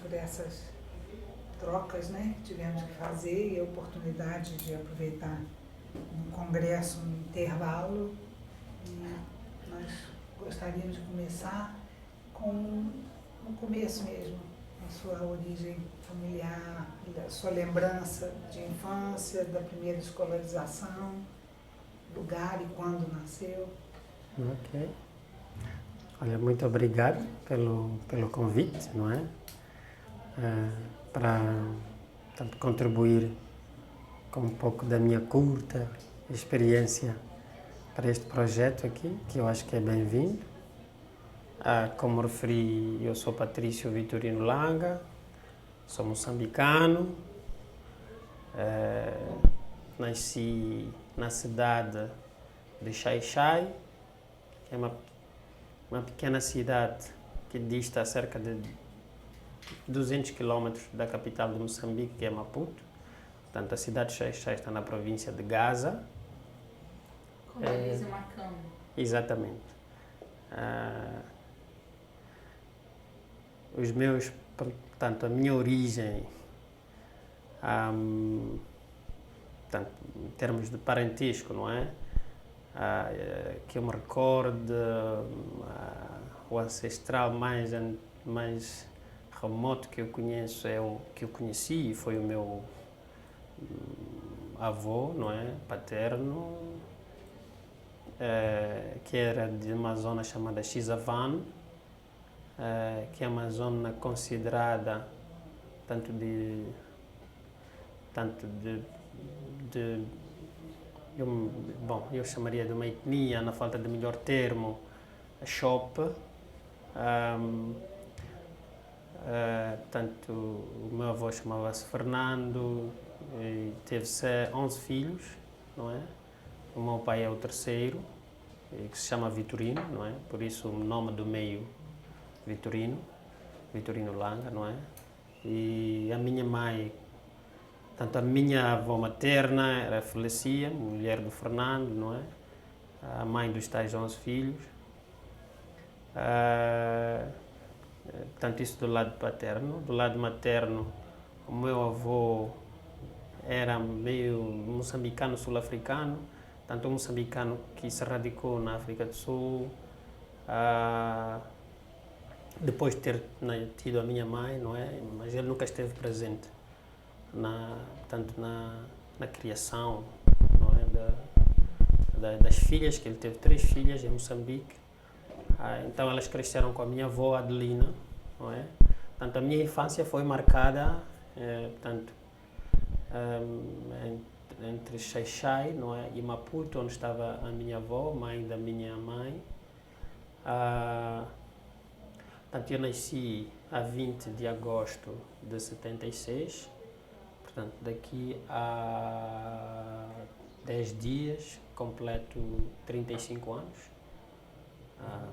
por essas trocas, né, que tivemos que fazer e a oportunidade de aproveitar um congresso, um intervalo. E nós gostaríamos de começar com no começo mesmo, a sua origem familiar, a sua lembrança de infância, da primeira escolarização, lugar e quando nasceu. Ok. Olha, muito obrigado pelo convite, não é? Para contribuir com um pouco da minha curta experiência para este projeto aqui, que eu acho que é bem-vindo. Como referi, eu sou Patrício Vitorino Langa, sou moçambicano, nasci na cidade de Xai-Xai, que é uma pequena cidade que dista cerca de 200 quilômetros da capital de Moçambique, que é Maputo. Portanto, a cidade de Xai-Xai está na província de Gaza. Como diz Macambo. Exatamente. Portanto, a minha origem, portanto, em termos de parentesco, não é? Que eu me recorde, o ancestral mais remoto que eu conheço é o que eu conheci e foi o meu avô, não é? Paterno, que era de uma zona chamada Xizaván, que é uma zona considerada eu chamaria de uma etnia, na falta de melhor termo, a Chope. Portanto, o meu avô chamava-se Fernando e teve 11 filhos, não é? O meu pai é o terceiro, que se chama Vitorino, não é? Por isso o nome do meio, Vitorino Langa, não é? E a minha mãe, portanto, a minha avó materna era Felicia, mulher do Fernando, não é? A mãe dos tais 11 filhos. Portanto, isso do lado paterno. Do lado materno, o meu avô era meio moçambicano sul-africano, tanto um moçambicano que se radicou na África do Sul, depois de ter tido a minha mãe, não é? Mas ele nunca esteve presente portanto, na criação, não é? Das filhas, que ele teve 3 filhas em Moçambique. Então elas cresceram com a minha avó Adelina, não é? Portanto, a minha infância foi marcada, portanto, entre Xai-Xai, não é? E Maputo, onde estava a minha avó, mãe da minha mãe. Portanto, eu nasci a 20 de agosto de 76, portanto, daqui a 10 dias completo 35 anos.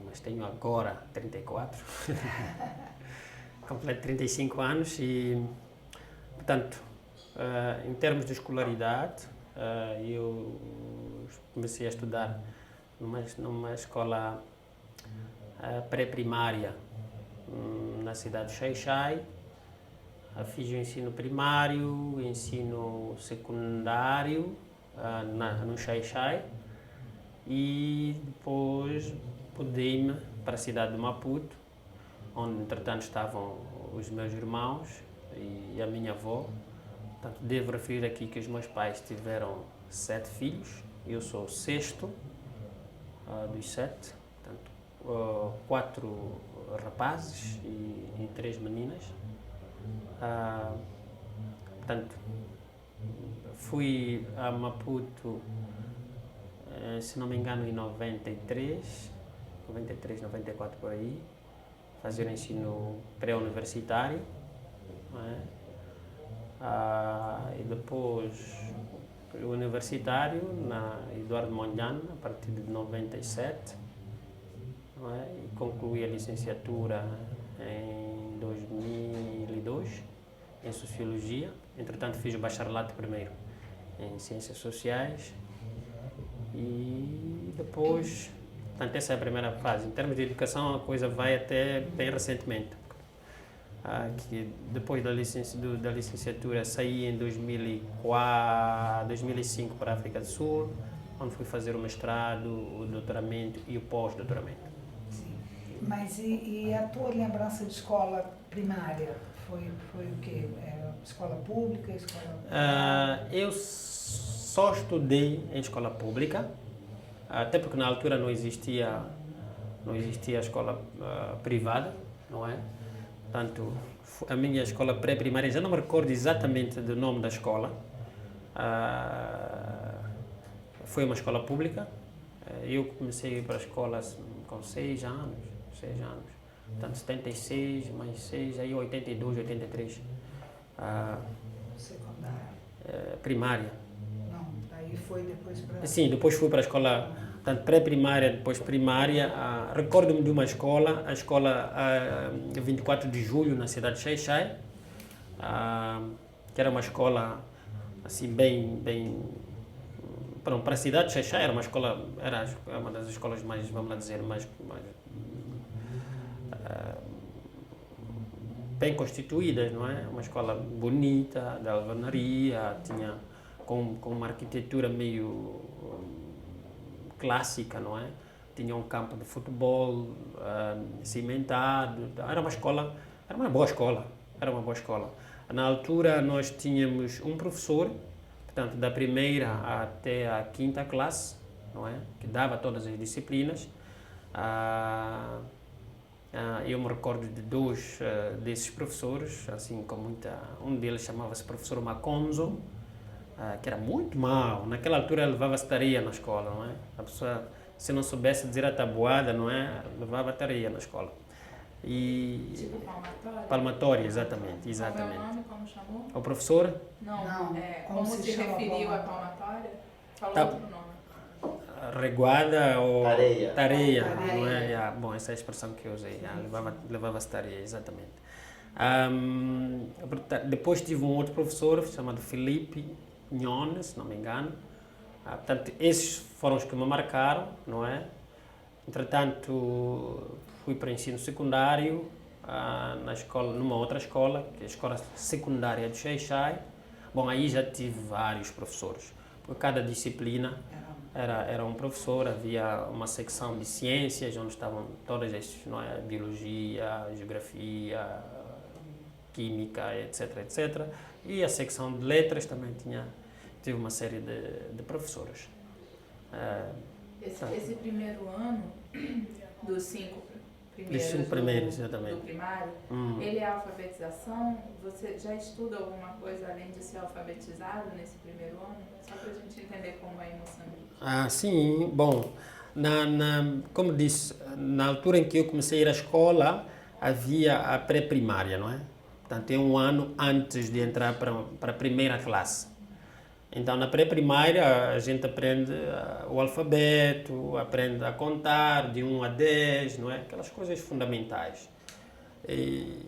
Mas tenho agora 34. Completo 35 anos e, portanto, em termos de escolaridade, eu comecei a estudar numa escola pré-primária na cidade de Xai-Xai. Fiz o ensino primário, ensino secundário no Xai-Xai e depois mudei-me para a cidade de Maputo, onde entretanto estavam os meus irmãos e a minha avó. Portanto, devo referir aqui que os meus pais tiveram 7 filhos, eu sou o sexto dos 7, portanto, 4 rapazes e 3 meninas. Portanto, fui a Maputo, se não me engano, em 93, 94 por aí, fazer o ensino pré-universitário, não é? E depois o universitário na Eduardo Mondlane, a partir de 97, não é? E concluí a licenciatura em 2002 em Sociologia. Entretanto, fiz o bacharelato primeiro em Ciências Sociais e depois, portanto, essa é a primeira fase. Em termos de educação, a coisa vai até bem recentemente. que depois da licenciatura saí em 2004, 2005 para a África do Sul, onde fui fazer o mestrado, o doutoramento e o pós-doutoramento. Sim. Mas e a tua lembrança de escola primária? Foi o quê? Escola pública, escola... Eu só estudei em escola pública, até porque na altura não existia escola privada, não é? Portanto, a minha escola pré-primária, já não me recordo exatamente do nome da escola, foi uma escola pública. Eu comecei a ir para a escola com 6 anos. Portanto, 76 mais 6, aí 82, 83. Secundária? Primária. Não, aí foi depois para... Sim, depois fui para a escola, portanto, pré-primária, depois primária. Recordo-me de uma escola, a escola 24 de Julho, na cidade de Xai-Xai, que era uma escola, assim, bem para a cidade de Xai-Xai, era uma das escolas mais, vamos lá dizer, mais bem constituídas, não é? Uma escola bonita, de alvenaria, tinha com uma arquitetura meio clássica, não é? Tinha um campo de futebol cimentado. Era uma boa escola. Na altura nós tínhamos um professor, portanto, da primeira até a quinta classe, não é? Que dava todas as disciplinas. Eu me recordo de 2 desses professores, assim, com muita... Um deles chamava-se professor Maconzo, que era muito mau. Naquela altura levava-se tareia na escola, não é? A pessoa, se não soubesse dizer a tabuada, não é? Levava tareia na escola. Tipo palmatória? Palmatória, exatamente. Qual é o nome? Como chamou? O professor? Não, como como se referiu à palmatória? Falou outro nome. Reguada ou tareia, não Tareia. é? Bom, essa é a expressão que eu usei. Levava-se tareia, exatamente. Depois tive um outro professor chamado Felipe Nhone, se não me engano. Portanto, esses foram os que me marcaram, não é? Entretanto, fui para ensino secundário na escola, numa outra escola, que é a Escola Secundária de Xai-Xai. Bom, aí já tive vários professores, porque cada disciplina era um professor. Havia uma secção de ciências, onde estavam todas as, não é? Biologia, geografia, química, etc. E a secção de letras também tive uma série de professores. Esse primeiro ano, dos 5 primeiros, exatamente. do primário, ele é alfabetização? Você já estuda alguma coisa além de ser alfabetizado nesse primeiro ano? Só para a gente entender como é em Moçambique. Sim, bom, como disse, na altura em que eu comecei a ir à escola, havia a pré-primária, não é? Portanto, é um ano antes de entrar para a primeira classe. Então, na pré-primária, a gente aprende o alfabeto, aprende a contar de 1 a 10, não é? Aquelas coisas fundamentais. E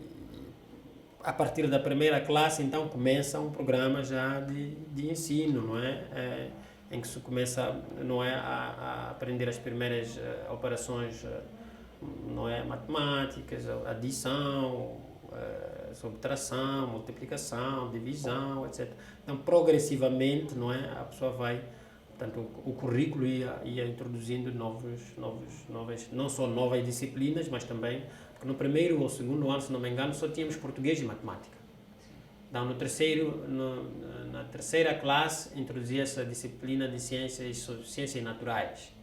a partir da primeira classe, então, começa um programa já de ensino, não é? Em que se começa, não é, a aprender as primeiras operações, não é, matemáticas, adição, subtração, multiplicação, divisão, etc. Então, progressivamente, não é, a pessoa vai, portanto, o currículo ia introduzindo novas, não só novas disciplinas, mas também, porque no primeiro ou segundo ano, se não me engano, só tínhamos português e matemática. Então, na terceira classe, introduzia-se a disciplina de ciências naturais,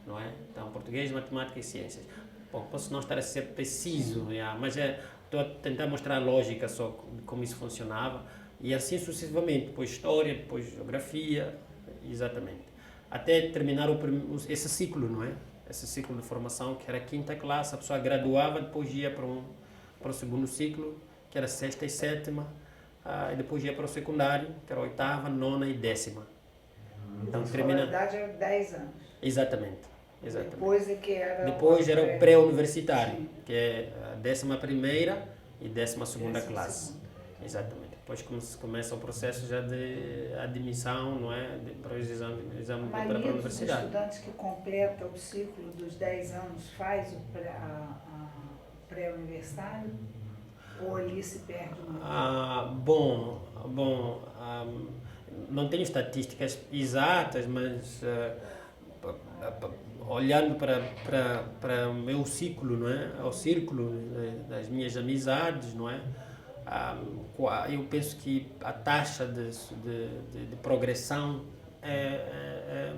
não é? Então, português, matemática e ciências. Bom, posso não estar a ser preciso, mas estou a tentar mostrar a lógica só de como isso funcionava, e assim sucessivamente, depois história, depois geografia, exatamente. Até terminar esse ciclo, não é? Esse ciclo de formação, que era a quinta classe, a pessoa graduava, depois ia para o segundo ciclo, que era sexta e sétima, e depois ia para o secundário, que era oitava, nona e décima. Então, a escolaridade era 10 anos. Exatamente. Depois era o pré-universitário, que é a 11ª e 12ª classe. Exatamente. Depois começa o processo já de admissão, não é? Para o exame para a universidade. Os estudantes que completam o ciclo dos 10 anos faz o pré-universitário? Ou ali se perde muito? Não tenho estatísticas exatas, mas olhando para o meu ciclo, não é? O círculo das minhas amizades, não é? Eu penso que a taxa de progressão é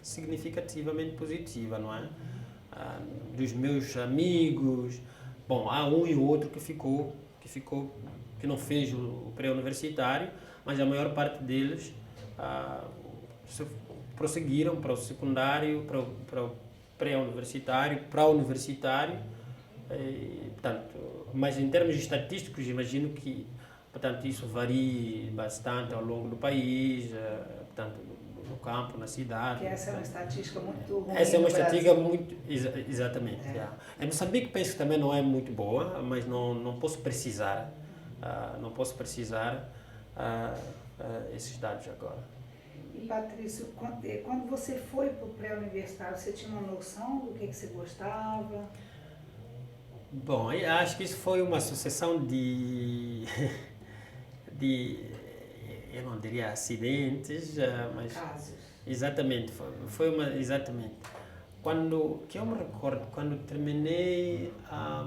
significativamente positiva, não é? Dos meus amigos, bom, há um e outro que não fez o pré-universitário, mas a maior parte deles prosseguiram para o secundário, para o pré-universitário, para o universitário, portanto, mas em termos estatísticos imagino que, portanto, isso varia bastante ao longo do país, portanto, no campo, na cidade. Que essa é uma estatística muito ruim. Essa é uma estatística muito... Exatamente. Em Moçambique penso que também não é muito boa, mas não posso precisar. Não posso precisar esses dados agora. E Patrício, quando você foi para o pré-universitário, você tinha uma noção do que você gostava? Bom, eu acho que isso foi uma sucessão de eu não diria acidentes, mas... Casos. Exatamente, exatamente. Que eu me recordo, quando terminei a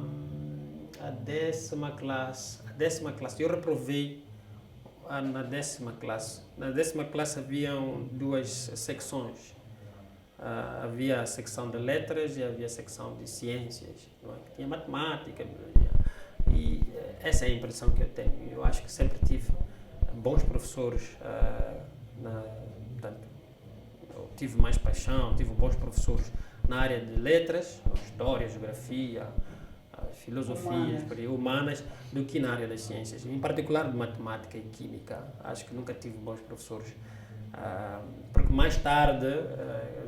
10ª classe, eu reprovei na 10ª classe. Na 10ª classe haviam duas secções. Havia a secção de letras e havia a secção de ciências, não é? Tinha matemática, e essa é a impressão que eu tenho. Eu acho que sempre tive bons professores, portanto, eu tive mais paixão, tive bons professores na área de letras, história, geografia, filosofias, humanas, do que na área das ciências, em particular de matemática e química. Acho que nunca tive bons professores, porque mais tarde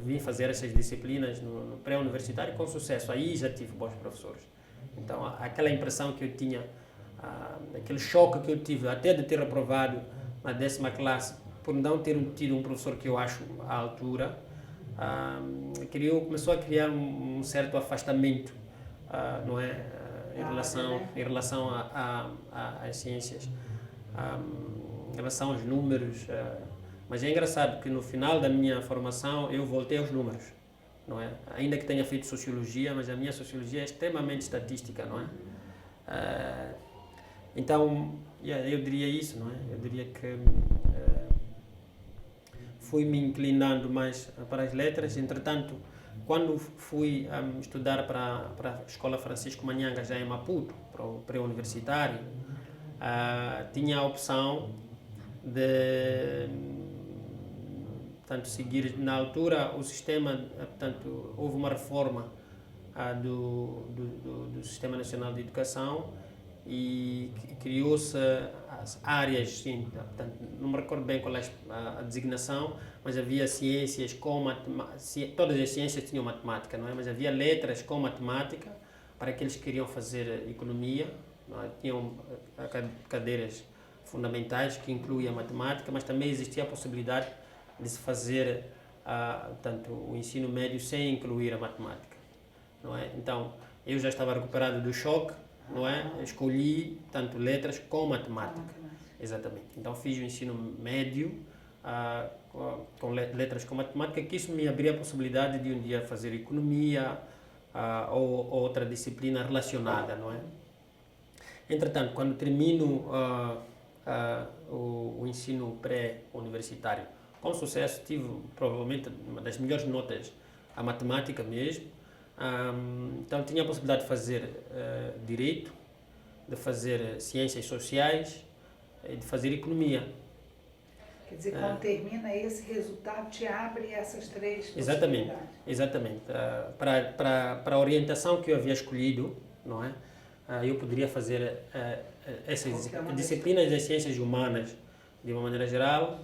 vim fazer essas disciplinas no pré-universitário com sucesso. Aí já tive bons professores. Então, aquela impressão que eu tinha, aquele choque que eu tive até de ter reprovado na 10ª classe por não ter tido um professor que eu acho à altura, começou a criar um certo afastamento, não é, em relação às ciências, em relação aos números. Mas é engraçado que no final da minha formação eu voltei aos números, não é? Ainda que tenha feito sociologia, mas a minha sociologia é extremamente estatística, não é? Então, eu diria isso, não é? Eu diria que fui me inclinando mais para as letras. Entretanto, quando fui estudar para a Escola Francisco Manhanga, já em Maputo, para o pré-universitário, tinha a opção de, portanto, seguir na altura o sistema, portanto, houve uma reforma do Sistema Nacional de Educação e criou-se as áreas, sim, portanto, não me recordo bem qual é a designação, mas havia ciências com matemática, todas as ciências tinham matemática, não é? Mas havia letras com matemática para aqueles que queriam fazer economia, não é? Tinham cadeiras fundamentais que incluíam a matemática, mas também existia a possibilidade de se fazer portanto, o ensino médio sem incluir a matemática, não é? Então, eu já estava recuperado do choque, não é? Escolhi tanto letras com matemática. Exatamente. Então fiz o ensino médio com letras com matemática, que isso me abria a possibilidade de um dia fazer economia ou outra disciplina relacionada, não é? Entretanto, quando termino o ensino pré-universitário com sucesso, tive provavelmente uma das melhores notas a matemática mesmo. Então tinha a possibilidade de fazer direito, de fazer ciências sociais e de fazer economia. Quer dizer, quando termina esse resultado, te abre essas três possibilidades. Exatamente. Para a orientação que eu havia escolhido, não é? Eu poderia fazer essas disciplinas das ciências humanas, de uma maneira geral,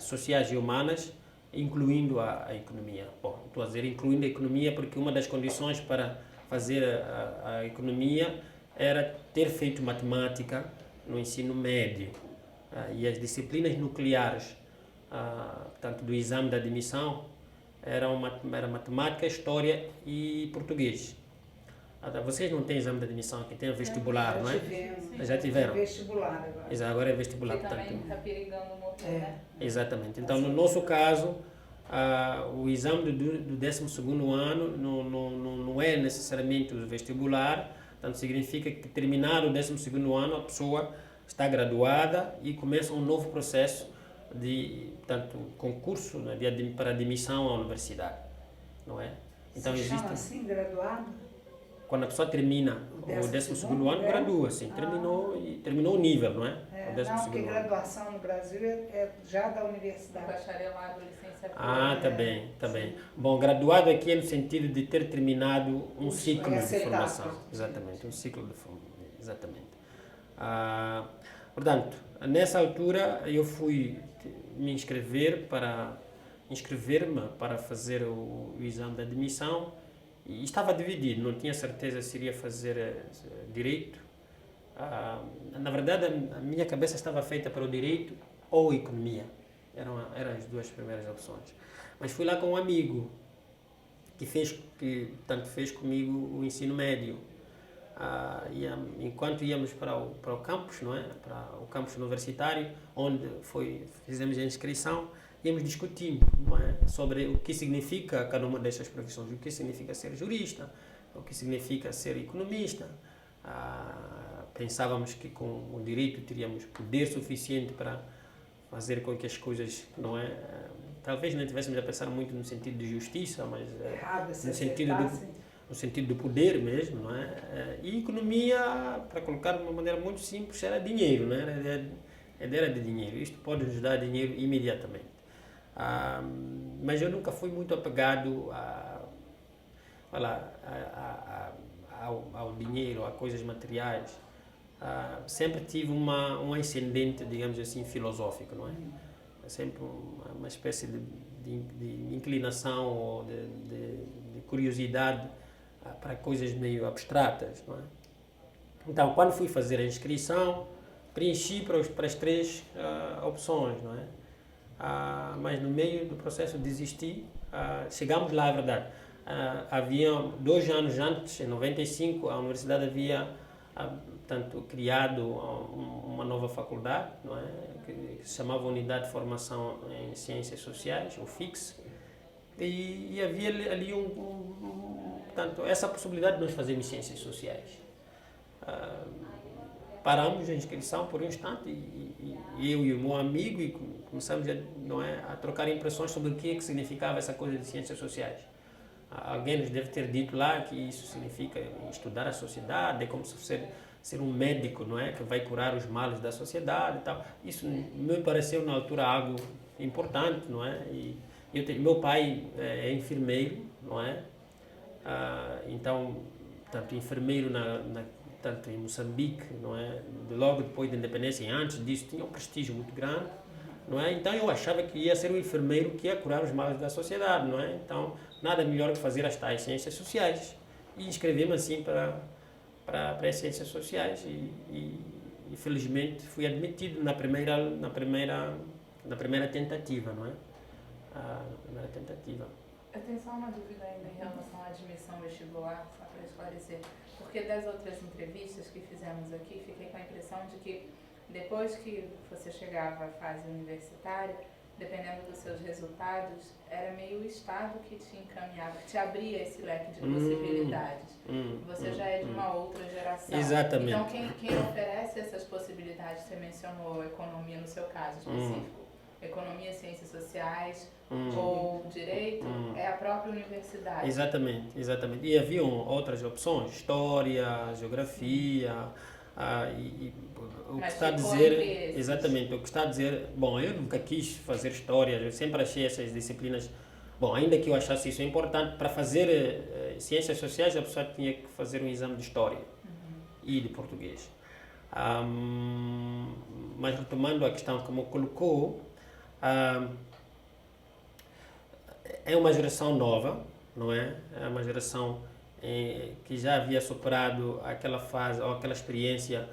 sociais e humanas, incluindo a economia. Bom, estou a dizer incluindo a economia porque uma das condições para fazer a economia era ter feito matemática no ensino médio. E as disciplinas nucleares, portanto, do exame de admissão, era matemática, história e português. Vocês não têm exame de admissão aqui, tem vestibular, não é? Já tiveram? Vestibular agora. Exato, agora é vestibular. Que também está perigando morrer, né? Exatamente. Então, no nosso caso, o exame do 12º ano não é necessariamente o vestibular, portanto, significa que terminar o 12º ano, a pessoa está graduada e começa um novo processo de, portanto, concurso, né, para admissão à universidade, não é? Então, se chama assim, graduado? Quando a pessoa termina o 12º ano, gradua, sim, terminou o nível, não é? Não, porque graduação no Brasil é já da universidade. Bacharelado, licenciatura. Tá bem, tá bem. Bom, graduado aqui é no sentido de ter terminado um ciclo de formação. Exatamente, um ciclo de formação, exatamente. Portanto, nessa altura eu fui inscrever-me para fazer o exame de admissão e estava dividido, não tinha certeza se iria fazer direito. Na verdade, a minha cabeça estava feita para o direito ou economia. Eram as duas primeiras opções. Mas fui lá com um amigo que fez comigo o ensino médio. Enquanto íamos para o campus, não é? Para o campus universitário, onde fizemos a inscrição, íamos discutindo, não é? Sobre o que significa cada uma destas profissões, o que significa ser jurista, o que significa ser economista. Pensávamos que com o direito teríamos poder suficiente para fazer com que as coisas, não é? Talvez não estivéssemos a pensar muito no sentido de justiça, mas no sentido do poder mesmo, não é? E economia, para colocar de uma maneira muito simples, era dinheiro, não é? Era de dinheiro. Isto pode nos dar dinheiro imediatamente. Mas eu nunca fui muito apegado ao dinheiro, a coisas materiais. Sempre tive um ascendente, digamos assim, filosófico, não é? Sempre uma espécie de inclinação ou de curiosidade para coisas meio abstratas, não é? Então, quando fui fazer a inscrição, preenchi para as três opções, não é? Mas no meio do processo desisti. Chegamos lá, é verdade. Havia 2 anos antes, em 95, a universidade havia criado uma nova faculdade, não é? Que se chamava Unidade de Formação em Ciências Sociais, o FIX, e havia ali portanto, essa possibilidade de nós fazermos ciências sociais. Paramos a inscrição por um instante e eu e o meu amigo e começamos a trocar impressões sobre o que significava essa coisa de ciências sociais. Alguém nos deve ter dito lá que isso significa estudar a sociedade, é como se ser um médico, não é, que vai curar os males da sociedade e tal. Isso me pareceu na altura algo importante, não é? E meu pai é enfermeiro, não é? Então, tanto enfermeiro tanto em Moçambique, não é? Logo depois da independência e antes disso tinha um prestígio muito grande, não é? Então eu achava que ia ser um enfermeiro que ia curar os males da sociedade, não é? Então nada melhor que fazer as tais ciências sociais e inscrevi-me assim para as ciências sociais e felizmente fui admitido na primeira tentativa, não é? Na primeira tentativa. Eu tenho só uma dúvida ainda em relação à admissão vestibular, só para esclarecer. Porque das outras entrevistas que fizemos aqui, fiquei com a impressão de que depois que você chegava à fase universitária, dependendo dos seus resultados, era meio o Estado que te encaminhava, que te abria esse leque de possibilidades. Você já é de uma outra geração. Exatamente. Então, quem oferece essas possibilidades, você mencionou economia no seu caso específico, economia, ciências sociais ou direito, é a própria universidade. Exatamente. E haviam outras opções, história, geografia, o que está a dizer, exatamente, o que está a dizer, bom, eu nunca quis fazer história, eu sempre achei essas disciplinas, bom, ainda que eu achasse isso importante, para fazer ciências sociais a pessoa tinha que fazer um exame de história e de português. Mas retomando a questão como colocou, é uma geração nova, não é? É uma geração que já havia superado aquela fase ou aquela experiência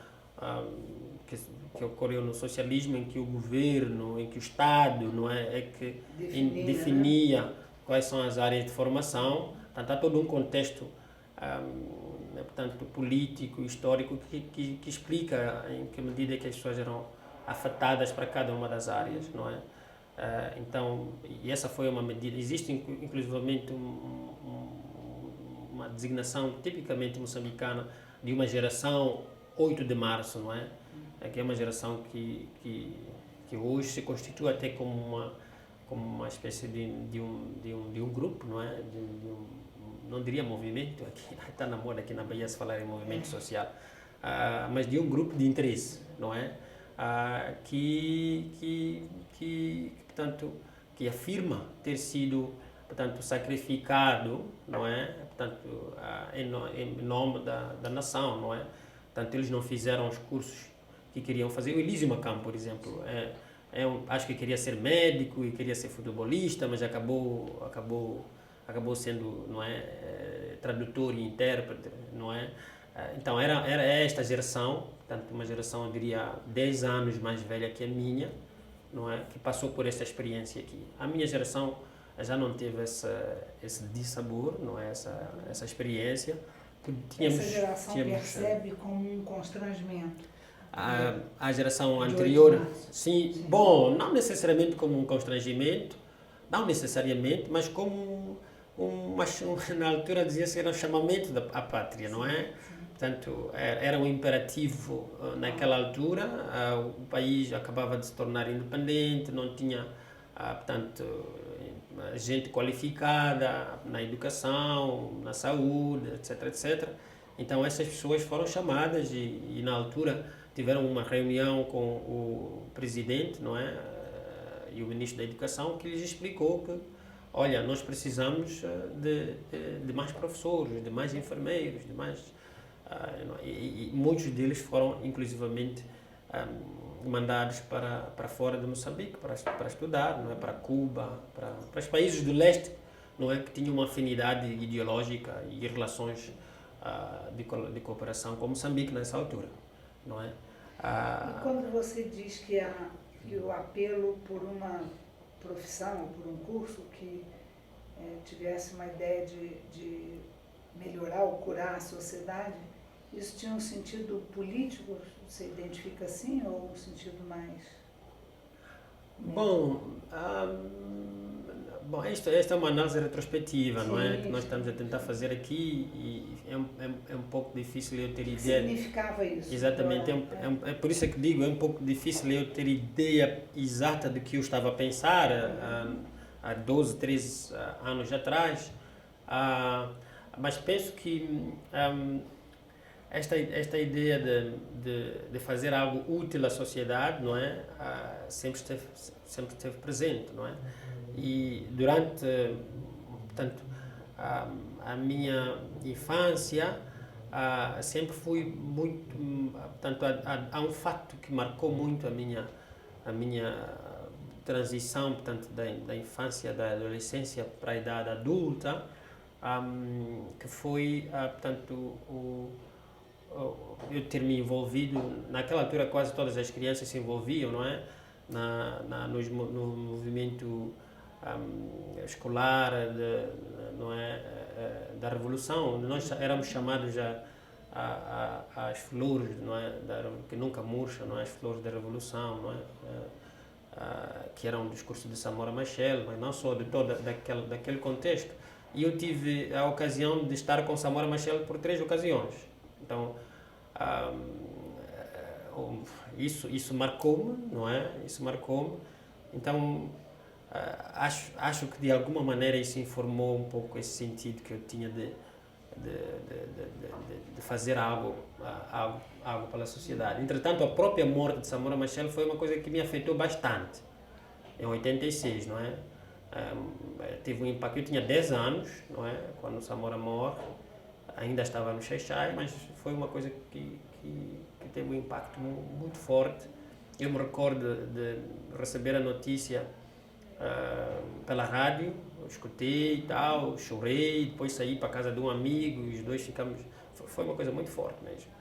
que ocorreu no socialismo, em que o governo, em que o Estado, não é que definia quais são as áreas de formação. Portanto, há todo um contexto portanto, político, histórico, que explica em que medida que as pessoas eram afetadas para cada uma das áreas, não é? Então, e essa foi uma medida. Existe inclusivamente uma designação tipicamente moçambicana de uma geração 8 de março, não é? Que é uma geração que hoje se constitui até como uma espécie de um grupo, não é? Não diria movimento, aqui está na moda aqui na Bahia se falar em movimento social, mas de um grupo de interesse, não é? Portanto, que afirma ter sido, portanto, sacrificado, não é? Portanto, em nome da nação, não é? Portanto, eles não fizeram os cursos que queriam fazer. O Elísio Macam, por exemplo, acho que queria ser médico e queria ser futebolista, mas acabou sendo, não é, tradutor e intérprete, não é? Então, era esta geração, portanto, uma geração, eu diria, 10 anos mais velha que a minha, não é? Que passou por esta experiência aqui. A minha geração já não teve esse dissabor, não é? Essa experiência. Essa geração percebe como um constrangimento. A geração anterior, sim, bom, não necessariamente como um constrangimento, não necessariamente, mas como na altura dizia-se que era um chamamento à pátria, não é? Portanto, era um imperativo naquela altura, o país acabava de se tornar independente, não tinha, portanto, gente qualificada na educação, na saúde, etc, etc. Então, essas pessoas foram chamadas e na altura tiveram uma reunião com o presidente, não é? E o ministro da Educação, que lhes explicou que, olha, nós precisamos de mais professores, de mais enfermeiros, de mais... e muitos deles foram, inclusivamente, mandados para fora de Moçambique, para estudar, não é? Para Cuba, para os países do leste, não é? Que tinham uma afinidade ideológica e relações de cooperação com Moçambique nessa altura, não é? E quando você diz que o apelo por uma profissão ou por um curso que tivesse uma ideia de melhorar ou curar a sociedade, isso tinha um sentido político? Você identifica assim ou um sentido mais... Bom, esta é uma análise retrospectiva, sim, não é? Que nós estamos a tentar fazer aqui e é um pouco difícil eu ter ideia... Significava isso? Exatamente, é por isso que digo, é um pouco difícil eu ter ideia exata do que eu estava a pensar há 12, 13 anos atrás, mas penso que esta ideia de fazer algo útil à sociedade, não é? Sempre esteve presente, não é? E durante, portanto, a minha infância, sempre fui muito, portanto, há um fato que marcou muito a minha transição, portanto, da infância, da adolescência para a idade adulta, que foi, portanto, eu ter me envolvido, naquela altura quase todas as crianças se envolviam, não é? No movimento escolar, não é? Da Revolução, nós éramos chamados às flores, não é? Que nunca murcham, não é? As flores da Revolução, não é? Que era um discurso de Samora Machel, mas não só de todo daquele contexto. E eu tive a ocasião de estar com Samora Machel por 3 ocasiões. Então, isso marcou-me, não é? Isso marcou-me. Então, acho que de alguma maneira isso informou um pouco esse sentido que eu tinha de fazer algo pela sociedade. Entretanto, a própria morte de Samora Machel foi uma coisa que me afetou bastante, em 86, não é? Teve um impacto, eu tinha 10 anos, não é? Quando Samora morre, ainda estava no Xai-Xai, mas foi uma coisa que teve um impacto muito forte. Eu me recordo de receber a notícia pela rádio, eu escutei e tal, chorei, depois saí para a casa de um amigo e os dois ficamos... Foi uma coisa muito forte mesmo,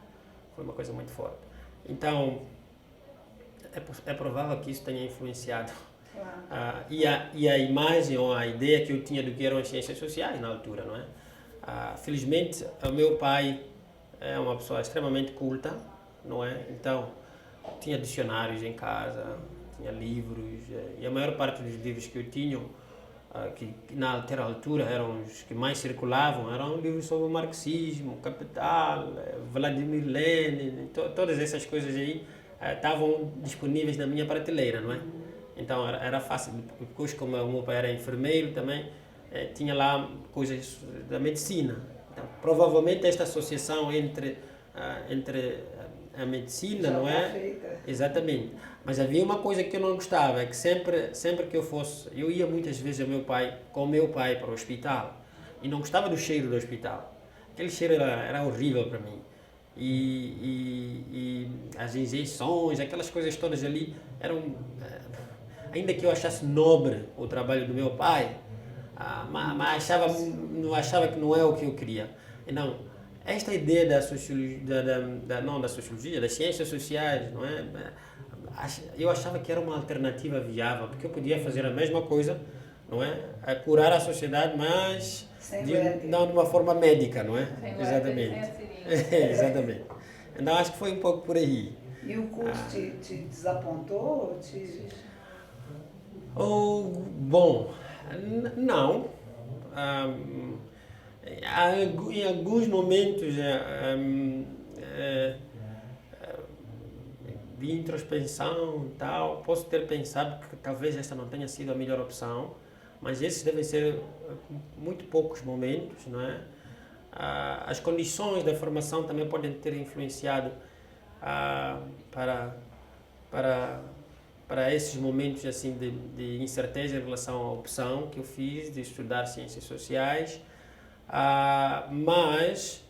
foi uma coisa muito forte. Então, é provável que isso tenha influenciado. E a imagem ou a ideia que eu tinha do que eram as ciências sociais na altura, não é? Felizmente, o meu pai é uma pessoa extremamente culta, não é? Então, tinha dicionários em casa, tinha livros, e a maior parte dos livros que eu tinha, que na altura eram os que mais circulavam, eram livros sobre o marxismo, Capital, Vladimir Lenin, todas essas coisas aí estavam disponíveis na minha prateleira, não é? Então era fácil. Depois, como o meu pai era enfermeiro também, tinha lá coisas da medicina. Então, provavelmente esta associação entre a medicina, Já não está é? feita. Exatamente. Mas havia uma coisa que eu não gostava, é que sempre que eu ia muitas vezes com o meu pai para o hospital, e não gostava do cheiro do hospital. Aquele cheiro era horrível para mim. E as injeções, aquelas coisas todas ali eram, ainda que eu achasse nobre o trabalho do meu pai, mas achava que não é o que eu queria. Então, esta ideia da sociologia, não da sociologia, das ciências sociais, não é? Eu achava que era uma alternativa viável, porque eu podia fazer a mesma coisa, não é? A curar a sociedade, mas não de uma forma médica, não é? Exatamente. Exatamente. Então acho que foi um pouco por aí. E o curso te desapontou? Bom, não. Em alguns momentos de introspecção e tal, posso ter pensado que talvez esta não tenha sido a melhor opção, mas esses devem ser muito poucos momentos, não é? As condições da formação também podem ter influenciado para esses momentos assim de incerteza em relação à opção que eu fiz de estudar ciências sociais, mas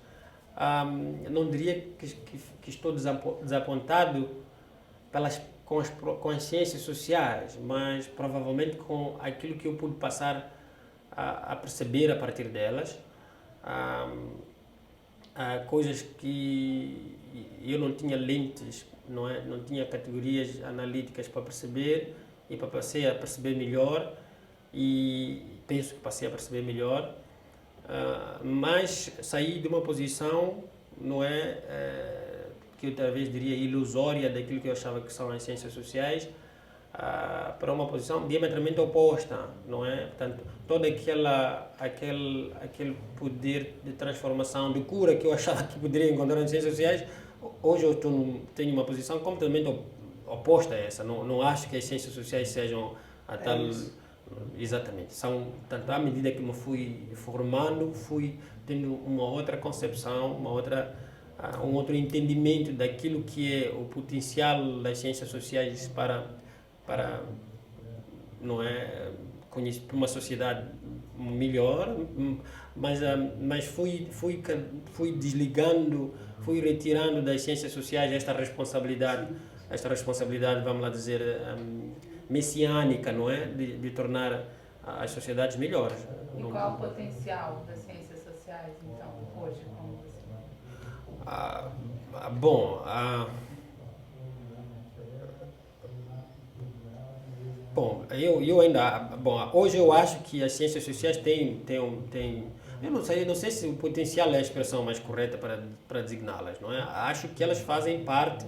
não diria que estou desapontado com as ciências sociais, mas provavelmente com aquilo que eu pude passar a perceber a partir delas. Coisas que eu não tinha lentes, não é? Não tinha categorias analíticas para perceber, e passei a perceber melhor, e penso que passei a perceber melhor, mas saí de uma posição, não é, que eu talvez diria ilusória daquilo que eu achava que são as ciências sociais, para uma posição diametralmente oposta, não é? Portanto, todo aquele poder de transformação, de cura que eu achava que poderia encontrar nas ciências sociais, hoje eu tenho uma posição completamente oposta a essa. Não acho que as ciências sociais sejam a tal... Exatamente. Tanto à medida que me fui formando, fui tendo uma outra concepção, um outro entendimento daquilo que é o potencial das ciências sociais para não é, para uma sociedade melhor, mas fui desligando, fui retirando das ciências sociais esta responsabilidade, vamos lá dizer, messiânica, não é, de tornar as sociedades melhores. E qual o potencial das ciências sociais, então, hoje, como você? Eu ainda, hoje eu acho que as ciências sociais têm eu não sei se o potencial é a expressão mais correta para designá-las, não é? Acho que elas fazem parte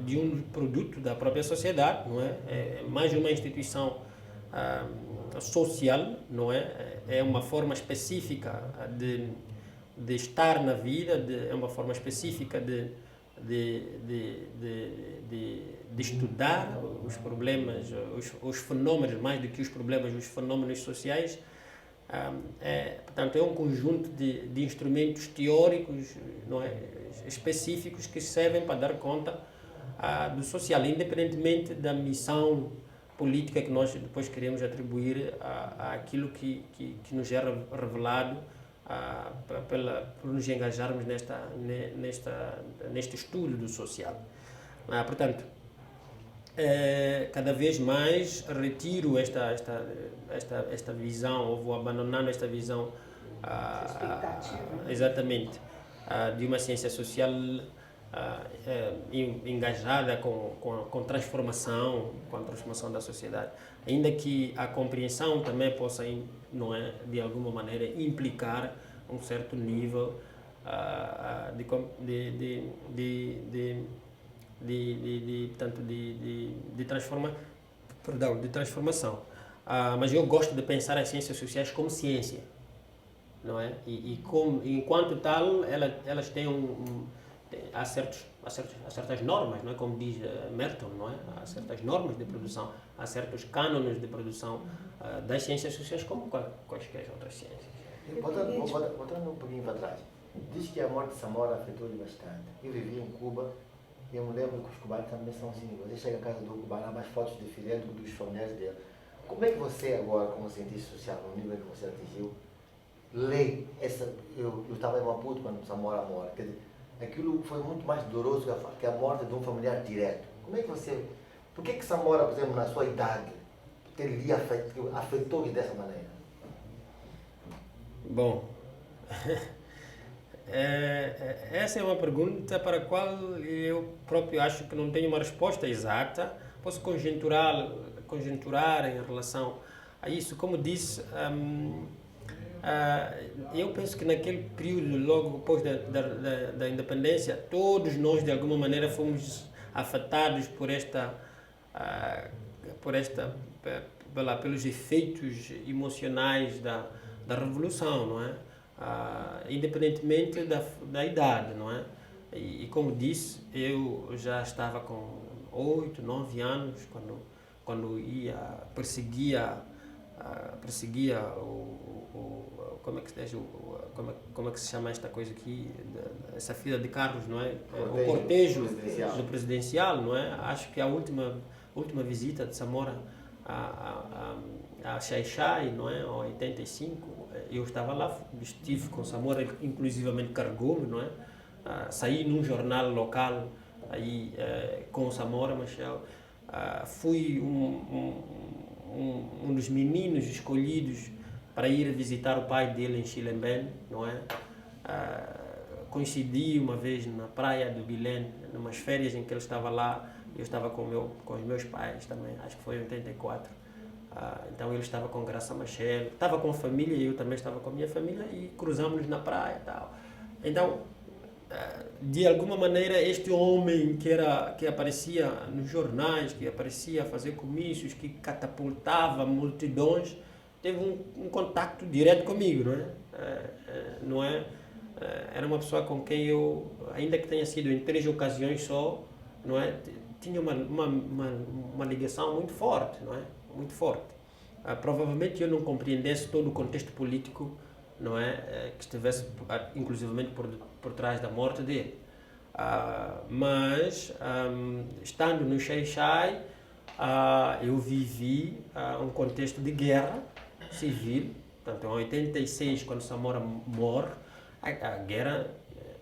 de um produto da própria sociedade, não é? É mais uma instituição social, não é? É uma forma específica de estar na vida, é uma forma específica de estudar os problemas, os fenómenos, mais do que os problemas, os fenómenos sociais. Portanto, é um conjunto de instrumentos teóricos, não é, específicos que servem para dar conta do social, independentemente da missão política que nós depois queremos atribuir àquilo que nos é revelado por nos engajarmos neste estudo do social. Portanto, cada vez mais retiro esta visão, ou vou abandonando esta visão exatamente de uma ciência social engajada com a transformação da sociedade, ainda que a compreensão também possa, não é, de alguma maneira implicar um certo nível de transformação. Mas eu gosto de pensar as ciências sociais como ciência, não é? Enquanto tal, elas têm há certas normas, não é? Como diz Merton, não é? Há certas normas de produção, há certos cânones de produção das ciências sociais como quaisquer outras ciências. Voltando um pouquinho para trás, diz que a morte de Samora afetou-lhe bastante. Eu vivi em Cuba e eu me lembro que os cubanos também são assim. Você chega à casa do cubano, há mais fotos de Fidel do que dos familiares dele. Como é que você agora, como cientista social, no nível que você atingiu, lê essa... Eu estava em Maputo quando Samora morre. Quer dizer, aquilo foi muito mais doloroso que a morte de um familiar direto. Como é que você... Por que Samora, por exemplo, na sua idade, afetou-lhe dessa maneira? Bom, essa é uma pergunta para a qual eu próprio acho que não tenho uma resposta exata. Posso conjecturar em relação a isso. Como disse, eu penso que naquele período, logo depois da independência, todos nós de alguma maneira fomos afetados pelos efeitos emocionais da revolução, não é? Independentemente da idade, não é? E como disse, eu já estava com 8, 9 anos quando perseguia como é que se chama esta coisa aqui, essa fila de carros, não é? O cortejo do presidencial, não é? Acho que a última visita de Samora a Xai-Xai, não é? Em 85, eu estava lá, estive com Samora, ele inclusivamente carregou-me, não é? Saí num jornal local aí com Samora Machel. Fui um dos meninos escolhidos para ir visitar o pai dele em Chilembén, não é? Coincidi uma vez na praia do Bilén, numas férias em que ele estava lá, eu estava com os meus pais também, acho que foi em 84. Então ele estava com Graça Machel, estava com a família e eu também estava com a minha família e cruzamos na praia e tal. Então, de alguma maneira, este homem que aparecia nos jornais, que aparecia a fazer comícios, que catapultava multidões, teve um contacto direto comigo, não é? Não é? Era uma pessoa com quem eu, ainda que tenha sido em 3 ocasiões só, não é? Tinha uma ligação muito forte, não é? Muito forte. Provavelmente eu não compreendesse todo o contexto político, não é? Que estivesse, inclusivamente, por trás da morte dele. Mas, estando no Xai-Xai, eu vivi um contexto de guerra civil. Portanto, em 86, quando Samora morre, a guerra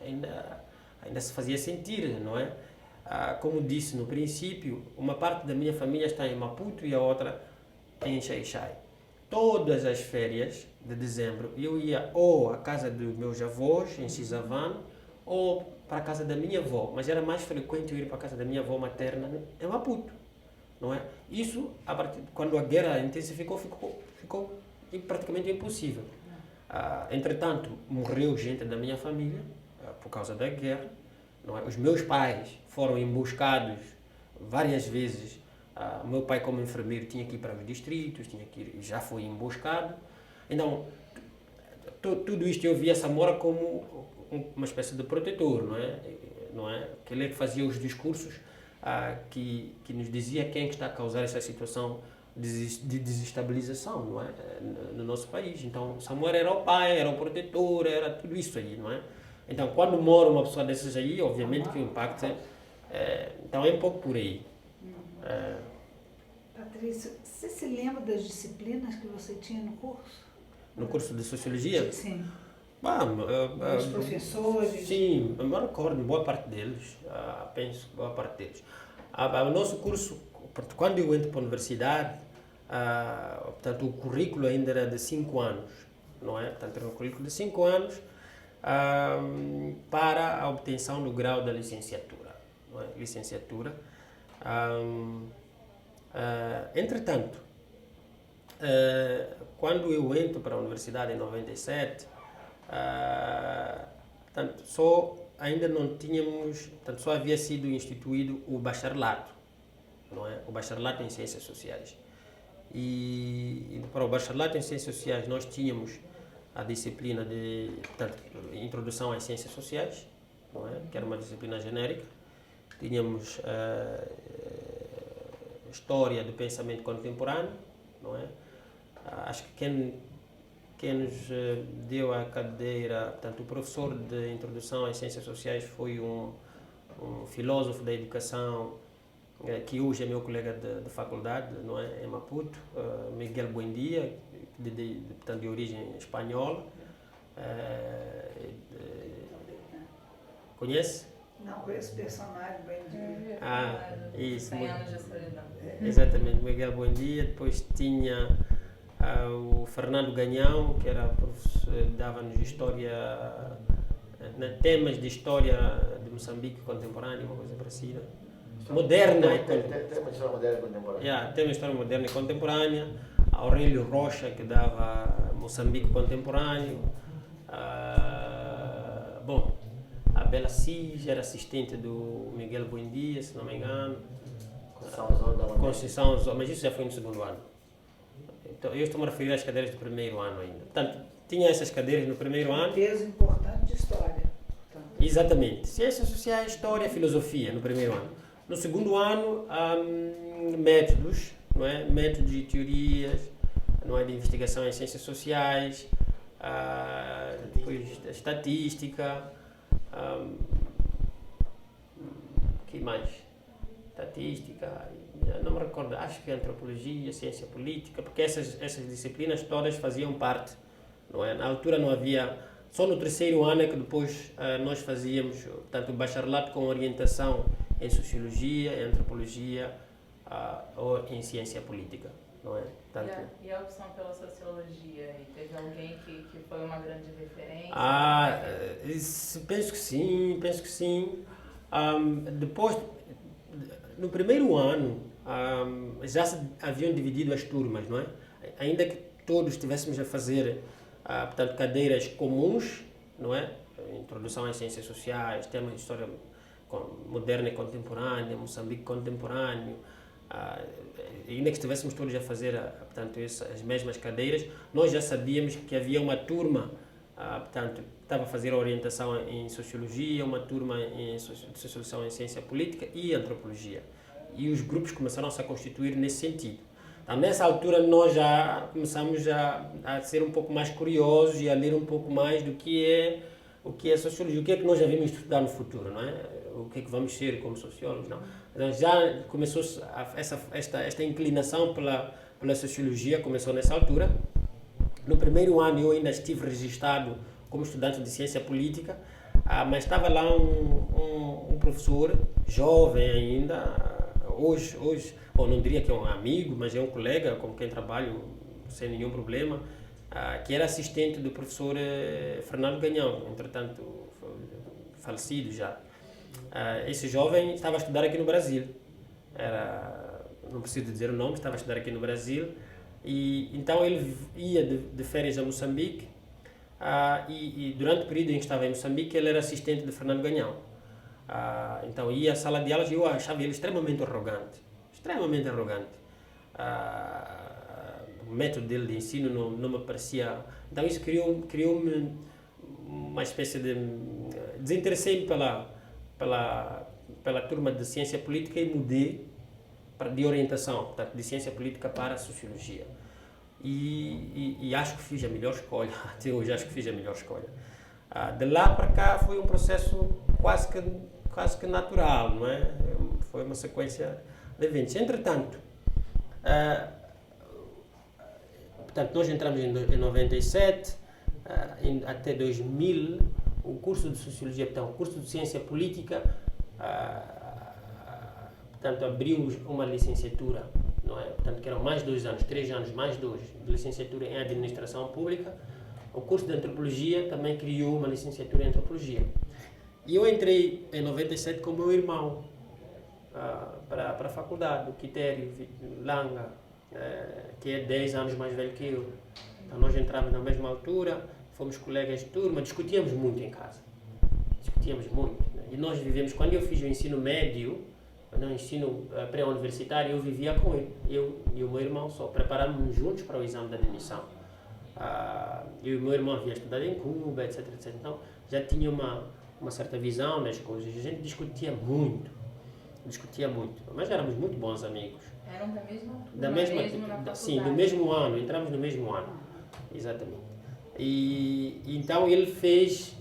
ainda se fazia sentir, não é? Como disse no princípio, uma parte da minha família está em Maputo e a outra em Xai-Xai. Todas as férias de dezembro eu ia ou à casa dos meus avós em Cisavane ou para a casa da minha avó, mas era mais frequente eu ir para a casa da minha avó materna em Maputo, não é? Isso, quando a guerra intensificou, ficou praticamente impossível. Entretanto, morreu gente da minha família por causa da guerra, não é? Os meus pais foram emboscados várias vezes. O meu pai, como enfermeiro, tinha que ir para os distritos, já foi emboscado. Então, tudo isto eu via Samora como uma espécie de protetor, não é? Aquele que fazia os discursos que nos dizia quem está a causar essa situação de desestabilização, não é? No nosso país. Então, Samora era o pai, era o protetor, era tudo isso aí, não é? Então, quando mora uma pessoa dessas aí, obviamente que o impacto então é um pouco por aí. Patrícia, você se lembra das disciplinas que você tinha no curso? No curso de Sociologia? Sim. Os professores? Sim, eu me recordo, boa parte deles, boa parte deles. O nosso curso, quando eu entro para a universidade, portanto, o currículo ainda era de 5 anos, não é? Portanto, era um currículo de 5 anos para a obtenção do grau da licenciatura, não é? Licenciatura. Entretanto, quando eu entro para a universidade em 97, portanto, ainda não tínhamos, portanto, só havia sido instituído o bacharelato, não é? O bacharelato em Ciências Sociais. E para o bacharelato em Ciências Sociais nós tínhamos a disciplina de, portanto, Introdução às Ciências Sociais, não é? Que era uma disciplina genérica. Tínhamos História do Pensamento Contemporâneo, não é? Acho que quem nos deu a cadeira, portanto, o professor de Introdução às Ciências Sociais foi um filósofo da educação, que hoje é meu colega de faculdade, não é? Em Maputo, Miguel Buendia, portanto, de origem espanhola. Conhece? Não conheço personagem bem de... Isso. 100 anos de solidão. Exatamente, Miguel Buendia. Depois tinha o Fernando Ganhão, que era professor, dava-nos história, temas de história de Moçambique contemporânea, uma coisa parecida. Moderna. Tem uma história moderna e contemporânea. Tem uma história moderna e contemporânea. Aurélio Rocha, que dava Moçambique contemporâneo. Bom, a Bela Cis era assistente do Miguel Buendia, se não me engano. Conceição Osório, mas isso já foi no segundo ano. Então, eu estou-me a referir às cadeiras do primeiro ano ainda. Portanto, tinha essas cadeiras no primeiro ano. Peso importante de história. Portanto. Exatamente. Ciências Sociais, História, Filosofia no primeiro ano. No segundo ano, métodos, não é? Métodos e teorias, não é? De investigação em ciências sociais, depois estatística, que mais? Estatística, não me recordo, acho que antropologia, ciência política, porque essas disciplinas todas faziam parte, não é? Na altura não havia, só no terceiro ano é que depois nós fazíamos, portanto, o bacharelato com orientação em sociologia, em antropologia ou em ciência política, não é? Portanto, e a opção pela sociologia? E teve alguém que foi uma grande referência? Penso que sim. Depois, no primeiro ano, já se haviam dividido as turmas, não é? Ainda que todos estivéssemos a fazer, portanto, cadeiras comuns, não é? Introdução às ciências sociais, tema de história moderna e contemporânea, Moçambique contemporâneo, ainda que estivéssemos todos a fazer, portanto, as mesmas cadeiras, nós já sabíamos que havia uma turma, portanto, estava a fazer a orientação em sociologia, uma turma de socialização em ciência política e antropologia. E os grupos começaram-se a constituir nesse sentido. Então, nessa altura, nós já começamos a ser um pouco mais curiosos e a ler um pouco mais do que é sociologia, o que é que nós já vamos estudar no futuro, não é? O que é que vamos ser como sociólogos, não? Então, já começou esta inclinação pela sociologia, começou nessa altura. No primeiro ano eu ainda estive registrado como estudante de ciência política, mas estava lá um professor, jovem ainda, hoje, bom, não diria que é um amigo, mas é um colega com quem trabalho sem nenhum problema, que era assistente do professor Fernando Ganhão, entretanto falecido já. Esse jovem estava a estudar aqui no Brasil, não preciso dizer o nome, estava a estudar aqui no Brasil, e então ele ia de férias a Moçambique, e durante o período em que estava em Moçambique ele era assistente de Fernando Ganhão. Então ia à sala de aulas e eu achava ele extremamente arrogante. O método dele de ensino não me parecia... Então isso criou-me uma espécie de... Desinteressei-me pela turma de ciência política e mudei de orientação, portanto, de ciência política para sociologia. E acho que fiz a melhor escolha, até hoje acho que fiz a melhor escolha. De lá para cá foi um processo quase que natural, não é? Foi uma sequência de eventos. Entretanto, portanto, nós entramos em 97, até 2000, o curso de Sociologia, portanto, o curso de Ciência Política, portanto, abriu uma licenciatura, não é? Portanto, que eram mais 2 anos, 3 anos, mais 2, de licenciatura em Administração Pública. O curso de Antropologia também criou uma licenciatura em Antropologia. E eu entrei em 97 com o meu irmão para a faculdade, o Quitério Langa, que é 10 anos mais velho que eu. Então nós entramos na mesma altura, fomos colegas de turma, discutíamos muito em casa. discutíamos muito. Né? E nós vivemos, quando eu fiz o ensino médio, no ensino pré-universitário, eu vivia com ele. Eu e o meu irmão só preparávamos juntos para o exame de admissão. Eu e o meu irmão havia estudado em Cuba, etc, etc. Então, já tinha uma certa visão das coisas. A gente discutia muito, mas éramos muito bons amigos. Eram da mesma turma, Da mesma, mesmo na faculdade? sim, do mesmo ano, entramos no mesmo ano, exatamente. E então ele fez,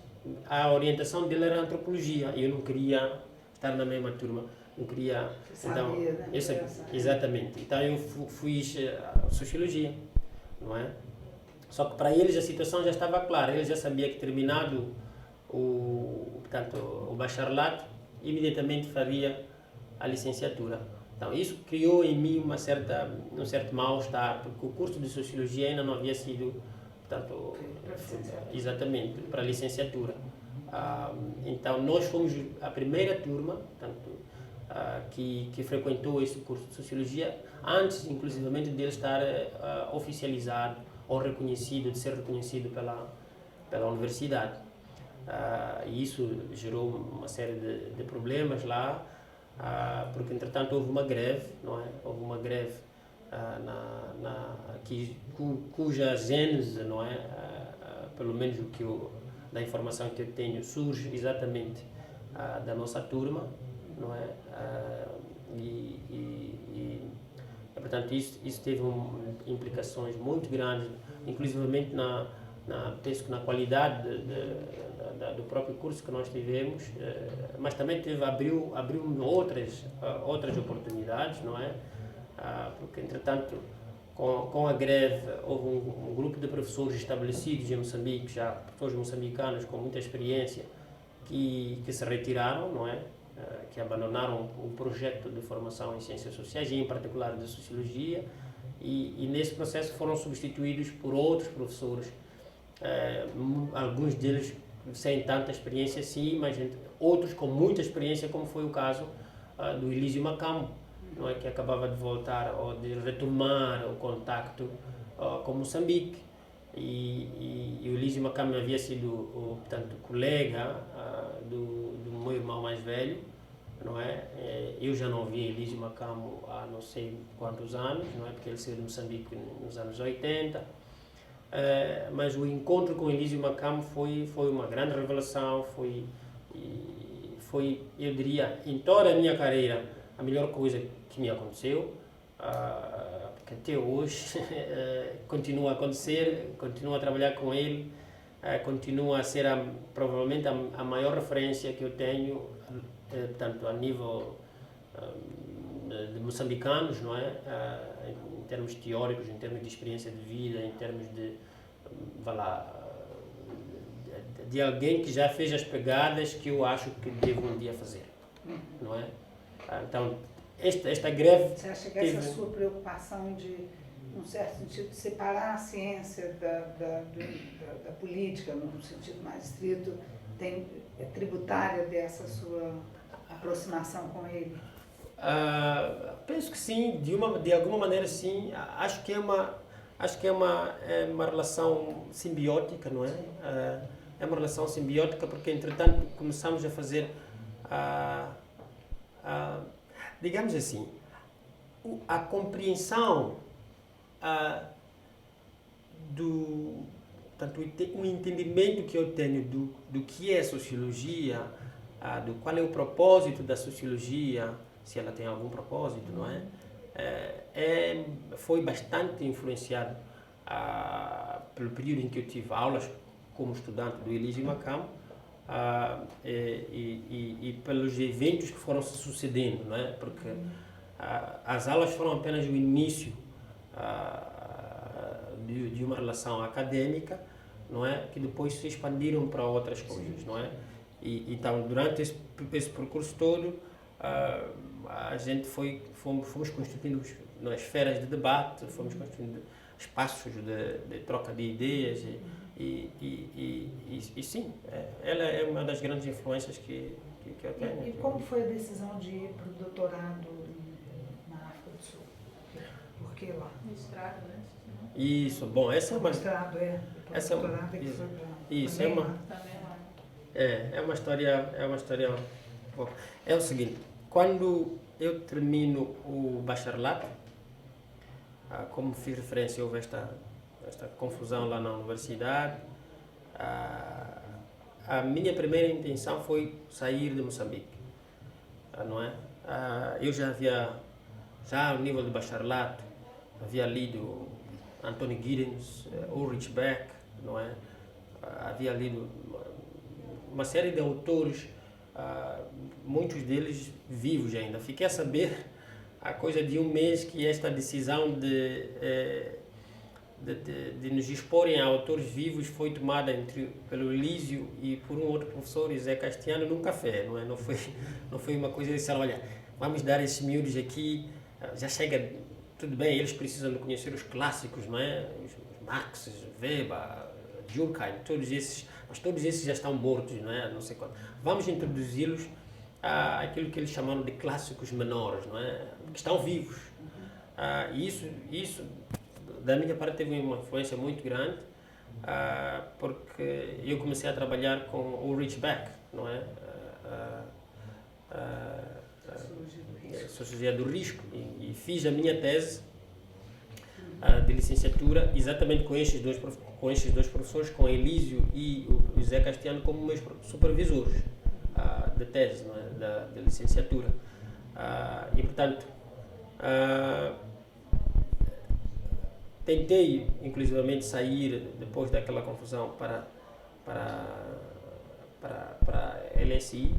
a orientação dele era antropologia, e eu não queria estar na mesma turma, não queria, então, Sabia, né? eu sabia, exatamente, então eu fiz sociologia, não é? Só que para eles a situação já estava clara, eles já sabiam que terminado portanto, o bacharelato, imediatamente faria a licenciatura. Então, isso criou em mim um certo mal-estar, porque o curso de Sociologia ainda não havia sido, portanto, exatamente, para a licenciatura. Então, nós fomos a primeira turma, portanto, que frequentou esse curso de Sociologia, antes, inclusivamente, de ele estar oficializado ou reconhecido, de ser reconhecido pela universidade. E isso gerou uma série de problemas lá, porque entretanto houve uma greve, não é? Houve uma greve cuja gênese, não é? Pelo menos da informação que eu tenho, surge exatamente da nossa turma, não é? Portanto isso teve implicações muito grandes, inclusivamente penso que na qualidade do próprio curso que nós tivemos, mas também abriu outras oportunidades, não é? Porque, entretanto, com a greve, houve um grupo de professores estabelecidos em Moçambique, já professores moçambicanos com muita experiência, que se retiraram, não é? Que abandonaram o projeto de formação em Ciências Sociais, e em particular de Sociologia, e nesse processo foram substituídos por outros professores, alguns deles sem tanta experiência assim, mas outros com muita experiência, como foi o caso do Elísio Macambo, não é? Que acabava de voltar ou de retomar o contacto com Moçambique. E o Elísio Macambo havia sido, portanto, colega do meu irmão mais velho, não é? Eu já não vi Elísio Macambo há não sei quantos anos, não é? Porque ele saiu de Moçambique nos anos 80. Mas o encontro com Elísio Macambo foi uma grande revelação, foi, eu diria, em toda a minha carreira, a melhor coisa que me aconteceu, porque até hoje continua a acontecer, continuo a trabalhar com ele, continua a ser provavelmente a maior referência que eu tenho, tanto a nível de moçambicanos, não é? Em termos teóricos, em termos de experiência de vida, em termos de alguém que já fez as pegadas que eu acho que devo um dia fazer, não é? Então, esta greve... Você acha que essa sua preocupação de, num certo sentido, separar a ciência da política, num sentido mais estrito, é tributária dessa sua aproximação com ele? Penso que sim, de alguma maneira sim. Acho que é uma relação simbiótica, não é? É uma relação simbiótica porque, entretanto, começamos a fazer, digamos assim, a compreensão portanto, o entendimento que eu tenho do que é sociologia, do qual é o propósito da sociologia, se ela tem algum propósito, não é? Foi bastante influenciado pelo período em que eu tive aulas como estudante do Elísio Macambo e pelos eventos que foram se sucedendo, não é? Porque as aulas foram apenas o início de uma relação acadêmica, não é? Que depois se expandiram para outras coisas, não é? Então, durante esse percurso todo, a gente fomos constituindo nas esferas de debate, fomos constituindo espaços de troca de ideias e sim, ela é uma das grandes influências que eu tenho. E como foi a decisão de ir para o doutorado na África do Sul? Por que lá? Mestrado, né? Isso, bom, essa é uma... Mestrado, essa é doutorado é que foi para isso, é uma... Também lá. É uma história, bom, é o seguinte, quando eu termino o bacharelato, como fiz referência, houve esta confusão lá na universidade, a minha primeira intenção foi sair de Moçambique, não é? Eu já ao nível de bacharelato, havia lido Anthony Giddens, Ulrich Beck, não é? Havia lido uma série de autores, muitos deles vivos ainda. Fiquei a saber há coisa de um mês que esta decisão de nos exporem a autores vivos foi tomada pelo Elísio e por um outro professor, José Castiano, num café, não é? Não foi uma coisa de dizer, olha, vamos dar esses miúdos aqui, já chega, tudo bem, eles precisam de conhecer os clássicos, não é? Os Marx, Weber, Durkheim, todos esses, mas todos esses já estão mortos, não é? Não sei quanto. Vamos introduzi-los àquilo que eles chamaram de clássicos menores, não é? Que estão vivos. E isso da minha parte teve uma influência muito grande, porque eu comecei a trabalhar com o Ulrich Beck, não é? Sociologia do Risco, e fiz a minha tese de licenciatura exatamente com estes dois professores, com Elísio e o José Castiano, como meus supervisores de tese, não é? da licenciatura. E portanto tentei inclusivamente sair depois daquela confusão para LSE,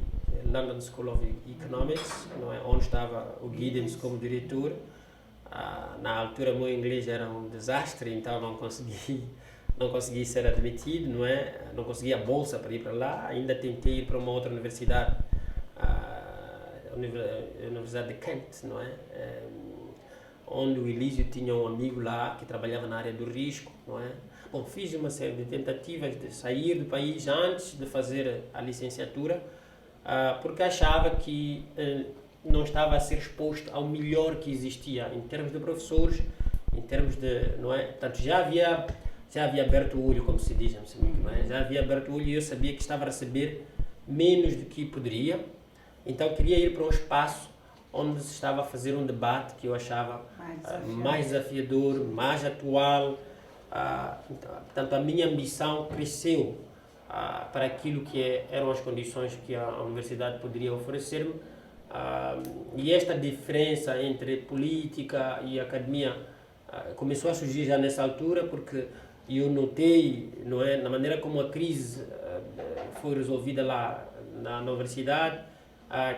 London School of Economics, não é? Onde estava o Giddens como diretor. Na altura o meu inglês era um desastre, então não consegui ser admitido, não é? Não consegui a bolsa para ir para lá. Ainda tentei ir para uma outra universidade, a Universidade de Kent, não é? Onde o Elísio tinha um amigo lá que trabalhava na área do risco, não é? Bom, fiz uma série de tentativas de sair do país antes de fazer a licenciatura, porque achava que não estava a ser exposto ao melhor que existia em termos de professores, em termos de, não é? Portanto, já havia aberto o olho, como se diz em Moçambique, não é? Já havia aberto o olho e eu sabia que estava a receber menos do que poderia, então queria ir para um espaço onde se estava a fazer um debate que eu achava mais desafiador, mais atual. Portanto, a minha ambição cresceu para aquilo que eram as condições que a universidade poderia oferecer-me. E esta diferença entre política e academia começou a surgir já nessa altura, porque eu notei, não é, na maneira como a crise foi resolvida lá na universidade,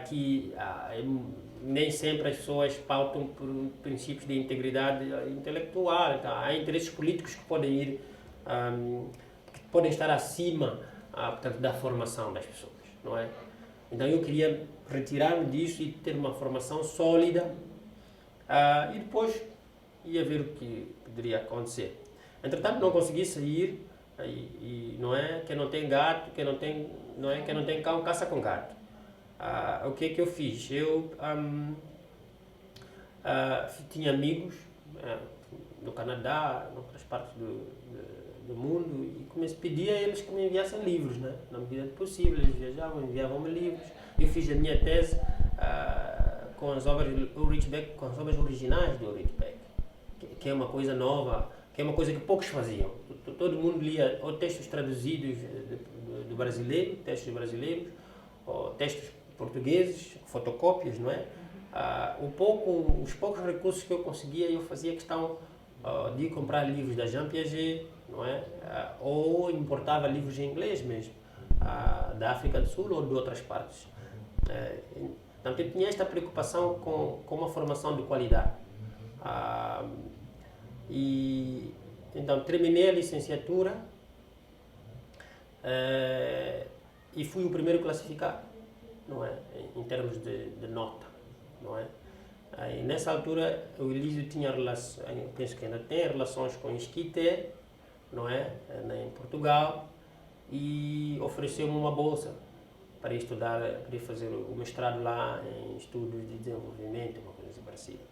que nem sempre as pessoas pautam por princípios de integridade intelectual. Tá? Há interesses políticos que podem estar acima, portanto, da formação das pessoas, não é? Então eu queria retirar-me disso e ter uma formação sólida, e depois ia ver o que poderia acontecer. Entretanto, não consegui sair, e não é que não tem gato, que não tem cão, caça com gato. O que é que eu fiz? Eu tinha amigos no Canadá, em outras partes do mundo, e comecei a pedir a eles que me enviassem livros, né? Na medida do possível. Eles viajavam, enviavam-me livros. Eu fiz a minha tese com as obras do Ulrich Beck, com as obras originais do Ulrich Beck, que é uma coisa nova, que é uma coisa que poucos faziam. Todo mundo lia ou textos traduzidos do brasileiro, textos brasileiros, ou textos portugueses, fotocópias, não é? Os poucos recursos que eu conseguia, eu fazia questão de comprar livros da Jean Piaget, não é? Ou importava livros em inglês mesmo, da África do Sul ou de outras partes. Então eu tinha esta preocupação com uma formação de qualidade. E então terminei a licenciatura e fui o primeiro classificado, não é? Em termos de nota, não é? E nessa altura o Elísio tinha penso que ainda tem relações com o Esquite, não é? Em Portugal, e ofereceu-me uma bolsa para estudar, para fazer o mestrado lá em estudos de desenvolvimento, uma coisa parecida.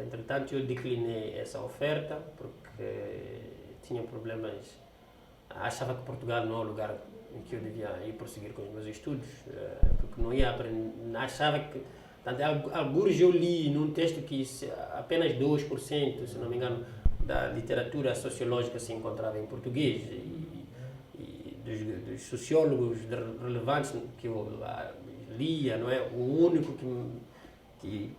Entretanto, eu declinei essa oferta porque tinha problemas achava que Portugal não é o lugar em que eu devia ir prosseguir com os meus estudos, porque não ia aprender, achava que, alguns eu li num texto que apenas 2%, se não me engano, da literatura sociológica se encontrava em português, e dos sociólogos relevantes que eu lia, não é? O único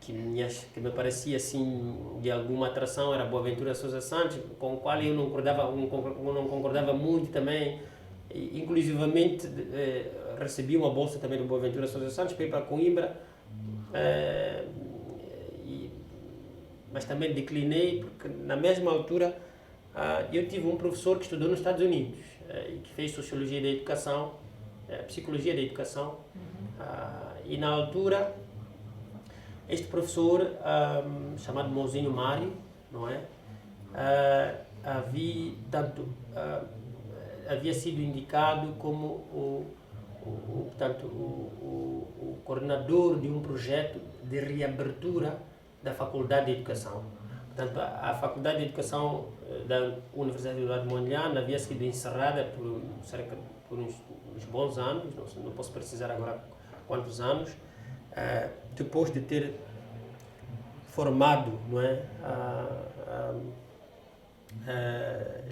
que me parecia assim de alguma atração era Boaventura Sousa Santos, com o qual eu não concordava muito também. E, inclusivamente recebi uma bolsa também do Boaventura Sousa Santos para ir para Coimbra, mas também declinei porque na mesma altura eu tive um professor que estudou nos Estados Unidos e que fez Sociologia da Educação, Psicologia da Educação, e na altura este professor, chamado Mãozinho Mário, não é? Havia sido indicado como o coordenador de um projeto de reabertura da Faculdade de Educação. Portanto, a Faculdade de Educação da Universidade de Eduardo Mondlane havia sido encerrada por uns bons anos, não posso precisar agora quantos anos, depois de ter formado, não é,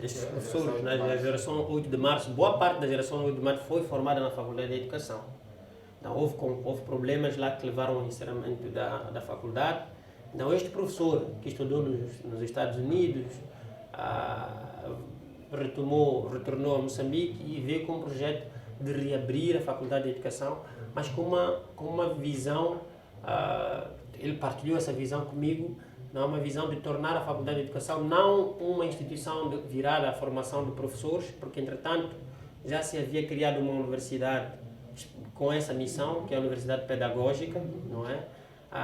estes professores na geração 8 de março. Boa parte da geração 8 de março foi formada na Faculdade de Educação. Então houve problemas lá que levaram ao encerramento da faculdade. Então este professor que estudou nos Estados Unidos retornou a Moçambique e veio com um projeto de reabrir a Faculdade de Educação, mas com uma visão, ele partilhou essa visão comigo, não, uma visão de tornar a Faculdade de Educação não uma instituição virada à formação de professores, porque entretanto já se havia criado uma universidade com essa missão, que é a Universidade Pedagógica, não é?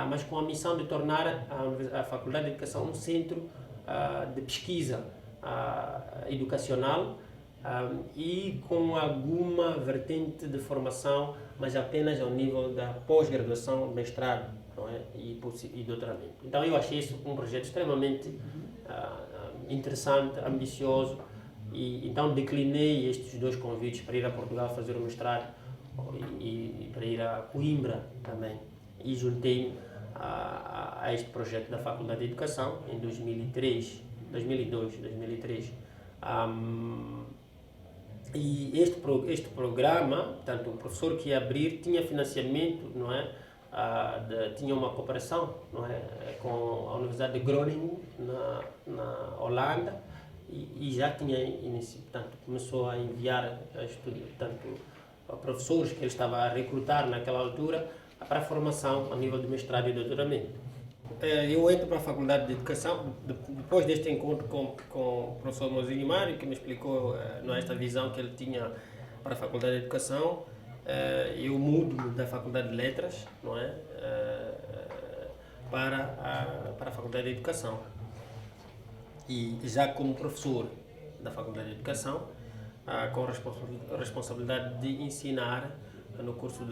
Mas com a missão de tornar a Faculdade de Educação um centro de pesquisa educacional, e com alguma vertente de formação, mas apenas ao nível da pós-graduação, mestrado, não é? e doutoramento. Então eu achei isso um projeto extremamente interessante, ambicioso, e então declinei estes dois convites para ir a Portugal fazer o mestrado e para ir a Coimbra também, e juntei-me a este projeto da Faculdade de Educação em 2003. E este programa, portanto, o professor que ia abrir tinha financiamento, não é? Tinha uma cooperação, não é? Com a Universidade de Groningen, na Holanda, e já tinha, portanto, começou a enviar professores que ele estava a recrutar naquela altura para a formação a nível de mestrado e doutoramento. Eu entro para a Faculdade de Educação, depois deste encontro com o professor Mãozinho Mário, que me explicou esta visão que ele tinha para a Faculdade de Educação. Eu mudo da Faculdade de Letras, não é? Para a Faculdade de Educação. E já como professor da Faculdade de Educação, com a responsabilidade de ensinar no curso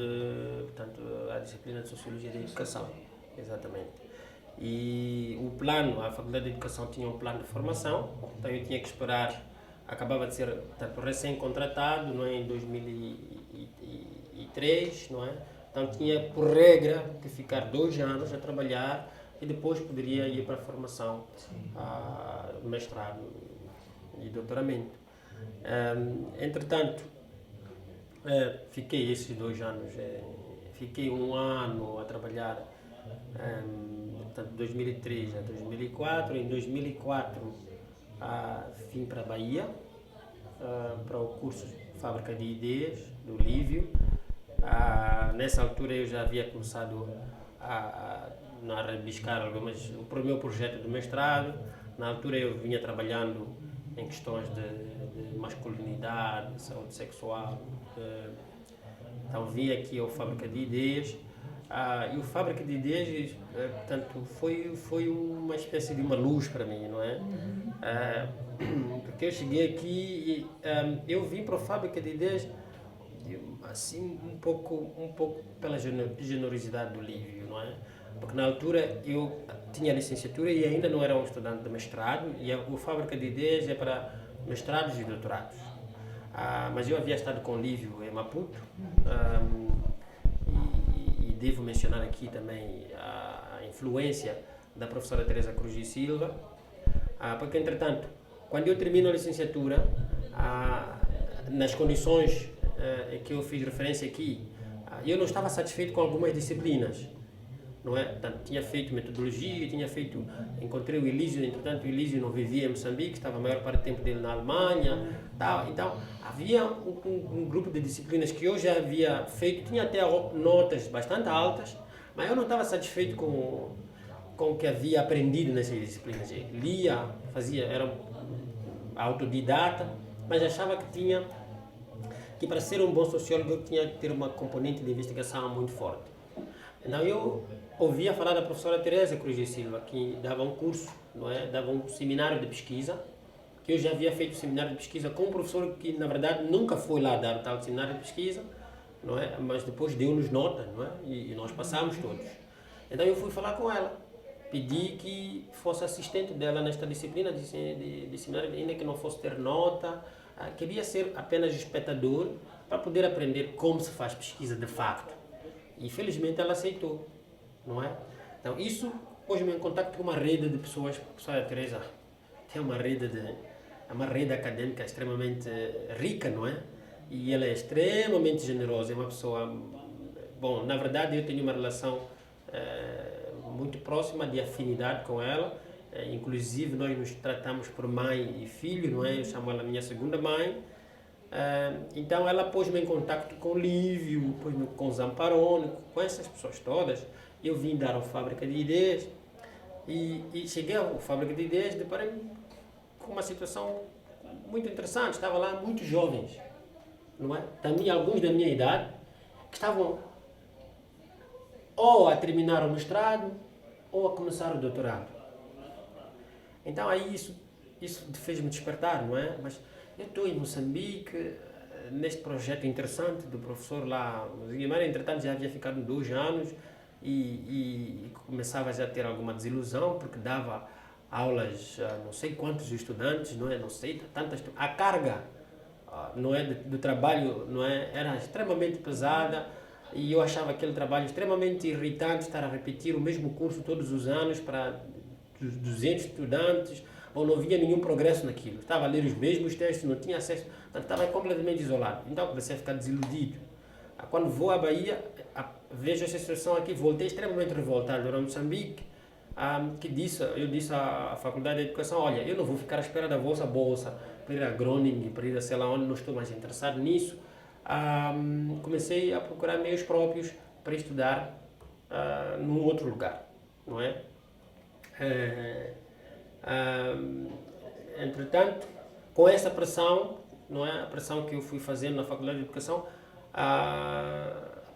portanto, a disciplina de Sociologia da Educação, exatamente. E o plano, a Faculdade de Educação tinha um plano de formação, então eu tinha que esperar, acabava de ser, portanto, recém-contratado, não é, em 2003, não é? Então tinha por regra que ficar 2 anos a trabalhar e depois poderia ir para a formação, mestrado e doutoramento. Entretanto, fiquei esses 2 anos, fiquei 1 ano a trabalhar, portanto, de 2003 a 2004. Em 2004 vim para a Bahia, para o curso Fábrica de Ideias, do Lívio. Nessa altura eu já havia começado a rebuscar o meu projeto de mestrado. Na altura eu vinha trabalhando em questões de masculinidade, saúde sexual. Então vim aqui ao Fábrica de Ideias. E o Fábrica de Ideias, portanto, foi uma espécie de uma luz para mim, não é? Porque eu cheguei aqui e eu vim para o Fábrica de Ideias assim um pouco pela generosidade do Lívio, não é? Porque na altura eu tinha licenciatura e ainda não era um estudante de mestrado, e o Fábrica de Ideias é para mestrados e doutorados. Mas eu havia estado com o Lívio em Maputo, e devo mencionar aqui também a influência da professora Teresa Cruz e Silva, porque, entretanto, quando eu termino a licenciatura, nas condições que eu fiz referência aqui, eu não estava satisfeito com algumas disciplinas, não é? Portanto, tinha feito metodologia, encontrei o Elísio, entretanto o Elísio não vivia em Moçambique, estava a maior parte do tempo dele na Alemanha, tal. Então havia um grupo de disciplinas que eu já havia feito, tinha até notas bastante altas, mas eu não estava satisfeito com o que havia aprendido nessas disciplinas. Eu lia, era autodidata, mas achava que para ser um bom sociólogo eu tinha que ter uma componente de investigação muito forte. Então eu ouvia falar da professora Teresa Cruz de Silva, que dava um curso, não é? Dava um seminário de pesquisa, que eu já havia feito seminário de pesquisa com um professor que na verdade nunca foi lá dar tal seminário de pesquisa, não é? Mas depois deu-nos nota, não é? E nós passámos todos. Então eu fui falar com ela, pedi que fosse assistente dela nesta disciplina de seminário, ainda que não fosse ter nota, queria ser apenas espectador para poder aprender como se faz pesquisa de facto. E felizmente ela aceitou, não é? Então isso pôs-me em contato com uma rede de pessoas. A professora Teresa tem uma rede acadêmica extremamente rica, não é? E ela é extremamente generosa, é uma pessoa... Bom, na verdade eu tenho uma relação muito próxima de afinidade com ela, inclusive nós nos tratamos por mãe e filho, não é? Eu chamo ela minha segunda mãe. Então ela pôs-me em contato com o Lívio, pôs-me com o Zamparone, com essas pessoas todas. Eu vim dar ao Fábrica de Ideias e cheguei ao Fábrica de Ideias, deparei-me com uma situação muito interessante. Estava lá muitos jovens, não é? Também alguns da minha idade, que estavam ou a terminar o mestrado ou a começar o doutorado. Então aí isso fez-me despertar, não é? Mas eu estou em Moçambique, neste projeto interessante do professor lá, Guimarães, entretanto já havia ficado 2 anos e começava já a ter alguma desilusão, porque dava aulas a não sei quantos estudantes, não é? Não sei, tantas... A carga, não é, do trabalho, não é, era extremamente pesada e eu achava aquele trabalho extremamente irritante, estar a repetir o mesmo curso todos os anos para 200 estudantes, ou não havia nenhum progresso naquilo. Estava a ler os mesmos textos, não tinha acesso, estava completamente isolado. Então comecei a ficar desiludido. Quando vou à Bahia, vejo essa situação aqui, voltei extremamente revoltado. Era Moçambique, eu disse à Faculdade de Educação, olha, eu não vou ficar à espera da vossa bolsa para ir a Groningen, para ir a sei lá onde, não estou mais interessado nisso. Comecei a procurar meios próprios para estudar num outro lugar, não é? Entretanto, com essa pressão, não é, a pressão que eu fui fazendo na Faculdade de Educação,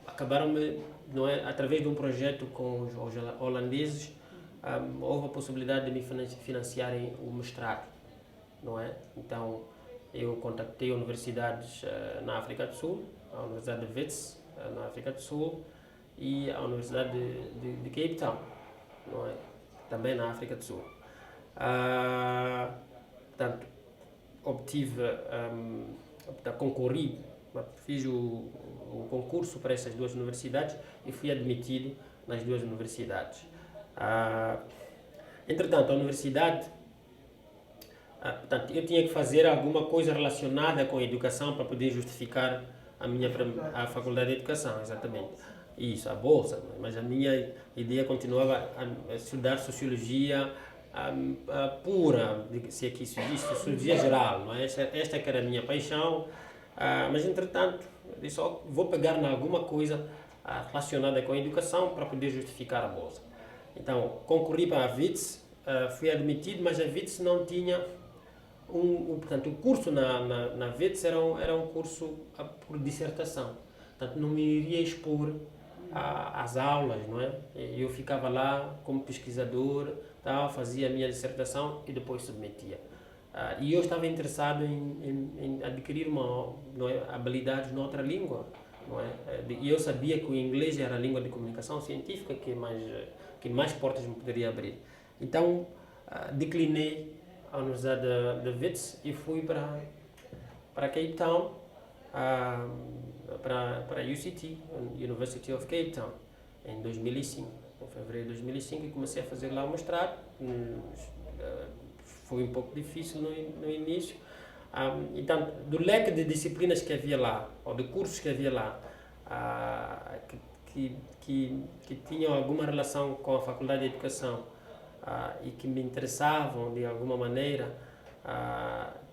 acabaram-me, não é, através de um projeto com os holandeses, houve a possibilidade de me financiarem o mestrado, não é? Então eu contactei universidades na África do Sul, a Universidade de Wits na África do Sul e a Universidade de Cape Town, não é? Também na África do Sul. Portanto, concorri, fiz o concurso para essas 2 universidades e fui admitido nas 2 universidades. Entretanto, a universidade, portanto, eu tinha que fazer alguma coisa relacionada com a educação para poder justificar a Faculdade de Educação, exatamente. Isso, a bolsa, mas a minha ideia continuava a estudar sociologia pura, se aqui isso existe, sociologia geral, não é? Esta que era a minha paixão, mas entretanto, eu só vou pegar em alguma coisa relacionada com a educação para poder justificar a bolsa. Então, concorri para a WITS, fui admitido, mas a WITS não tinha portanto, o curso na WITS era um curso por dissertação, portanto, não me iria expor às aulas, não é? Eu ficava lá como pesquisador, fazia a minha dissertação e depois submetia. E eu estava interessado em adquirir habilidades noutra língua, não é? E eu sabia que o inglês era a língua de comunicação científica que mais portas me poderia abrir. Então, declinei a Universidade de Wits e fui para para Cape Town, para a UCT, University of Cape Town, em 2005, em fevereiro de 2005, e comecei a fazer lá o mestrado. Foi um pouco difícil no início. Então, do leque de disciplinas que havia lá, ou de cursos que havia lá, que tinham alguma relação com a Faculdade de Educação e que me interessavam de alguma maneira,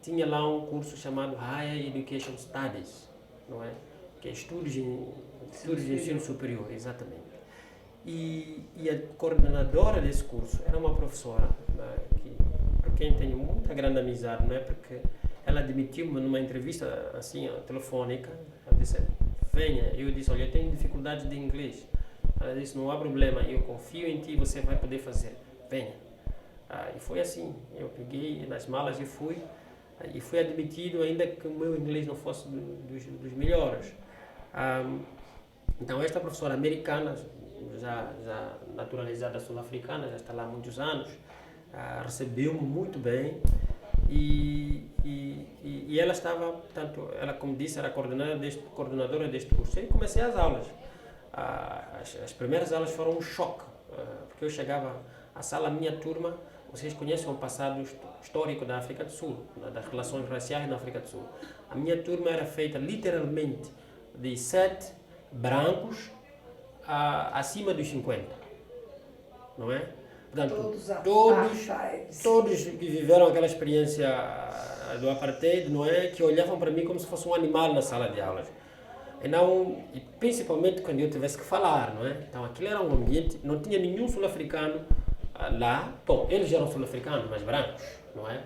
tinha lá um curso chamado Higher Education Studies, não é? Que é estudos de ensino superior, exatamente. E a coordenadora desse curso era uma professora, por quem tenho muita grande amizade, não é? Porque ela admitiu-me numa entrevista assim, telefônica. Ela disse: venha. Eu disse: olha, eu tenho dificuldades de inglês. Ela disse: não há problema, eu confio em ti, você vai poder fazer. Venha. E foi assim. Eu peguei nas malas e fui. E fui admitido, ainda que o meu inglês não fosse dos melhores. Então, esta professora americana, já naturalizada sul-africana, já está lá há muitos anos, recebeu-me muito bem. E ela estava, portanto, ela, como disse, era coordenadora deste curso. E comecei as aulas. As primeiras aulas foram um choque, porque eu chegava à sala, a minha turma, vocês conhecem o passado histórico da África do Sul, das relações raciais na África do Sul. A minha turma era feita literalmente de 7 brancos acima dos 50, não é? Portanto, todos que viveram aquela experiência do apartheid, não é? Que olhavam para mim como se fosse um animal na sala de aulas. E principalmente quando eu tivesse que falar, não é? Então aquilo era um ambiente, não tinha nenhum sul-africano lá. Bom, eles eram sul-africanos, mas brancos, não é?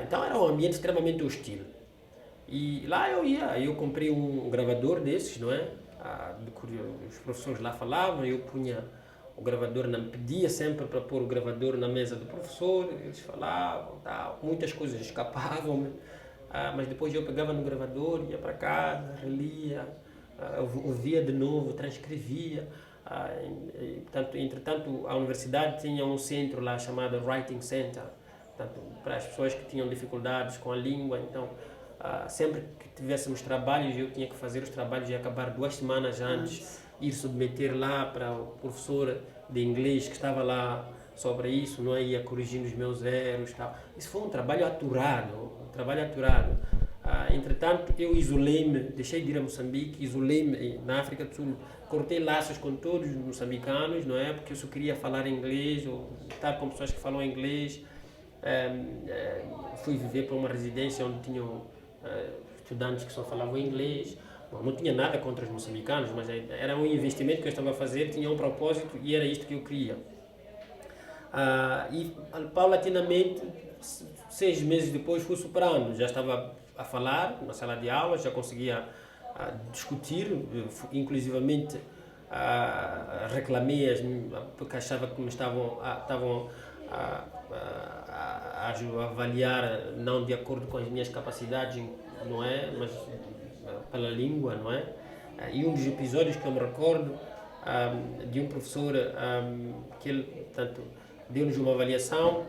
Então era um ambiente extremamente hostil. E lá eu comprei um gravador desses, não é? Os professores lá falavam, eu punha o gravador, pedia sempre para pôr o gravador na mesa do professor, eles falavam, tal, muitas coisas escapavam-me, mas depois eu pegava no gravador, ia para casa, relia, ouvia de novo, transcrevia. Portanto, entretanto, a universidade tinha um centro lá chamado Writing Center, portanto, para as pessoas que tinham dificuldades com a língua. Então, sempre que tivéssemos trabalhos, eu tinha que fazer os trabalhos e acabar 2 semanas antes, ir submeter lá para o professor de inglês que estava lá sobre isso, não é? Ia corrigindo os meus erros, tal. Isso foi um trabalho aturado, entretanto, eu isolei-me, deixei de ir a Moçambique, isolei-me na África do Sul, cortei laços com todos os moçambicanos, não é? Porque eu só queria falar inglês, ou estar com pessoas que falam inglês. Fui viver para uma residência onde tinham estudantes que só falavam inglês. Bom, não tinha nada contra os moçambicanos, mas era um investimento que eu estava a fazer, tinha um propósito e era isto que eu queria. E paulatinamente, 6 meses depois, fui superando. Já estava a falar na sala de aula, já conseguia discutir, inclusivamente reclamei, porque achava que me estavam a avaliar não de acordo com as minhas capacidades, não é? Mas pela língua, não é? E um dos episódios que eu me recordo de um professor que ele, portanto, deu-nos uma avaliação.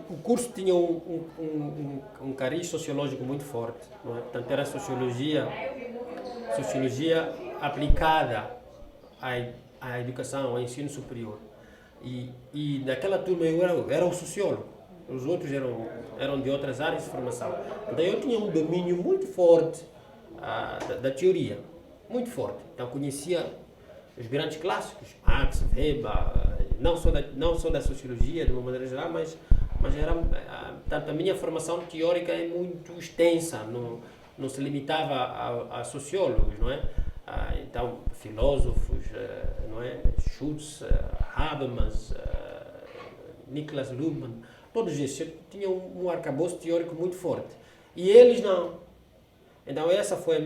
O curso tinha um cariz sociológico muito forte, não é? Portanto, era sociologia aplicada à educação, ao ensino superior. E naquela turma eu era o sociólogo, os outros eram de outras áreas de formação. Então eu tinha um domínio muito forte da teoria, muito forte. Então conhecia os grandes clássicos, Marx, Weber, não só da sociologia de uma maneira geral, mas portanto, a minha formação teórica é muito extensa, não se limitava a sociólogos, não é? Então, filósofos, não é? Schutz, Habermas, Niklas Luhmann, todos esses tinham um arcabouço teórico muito forte. E eles não. Então, essa foi o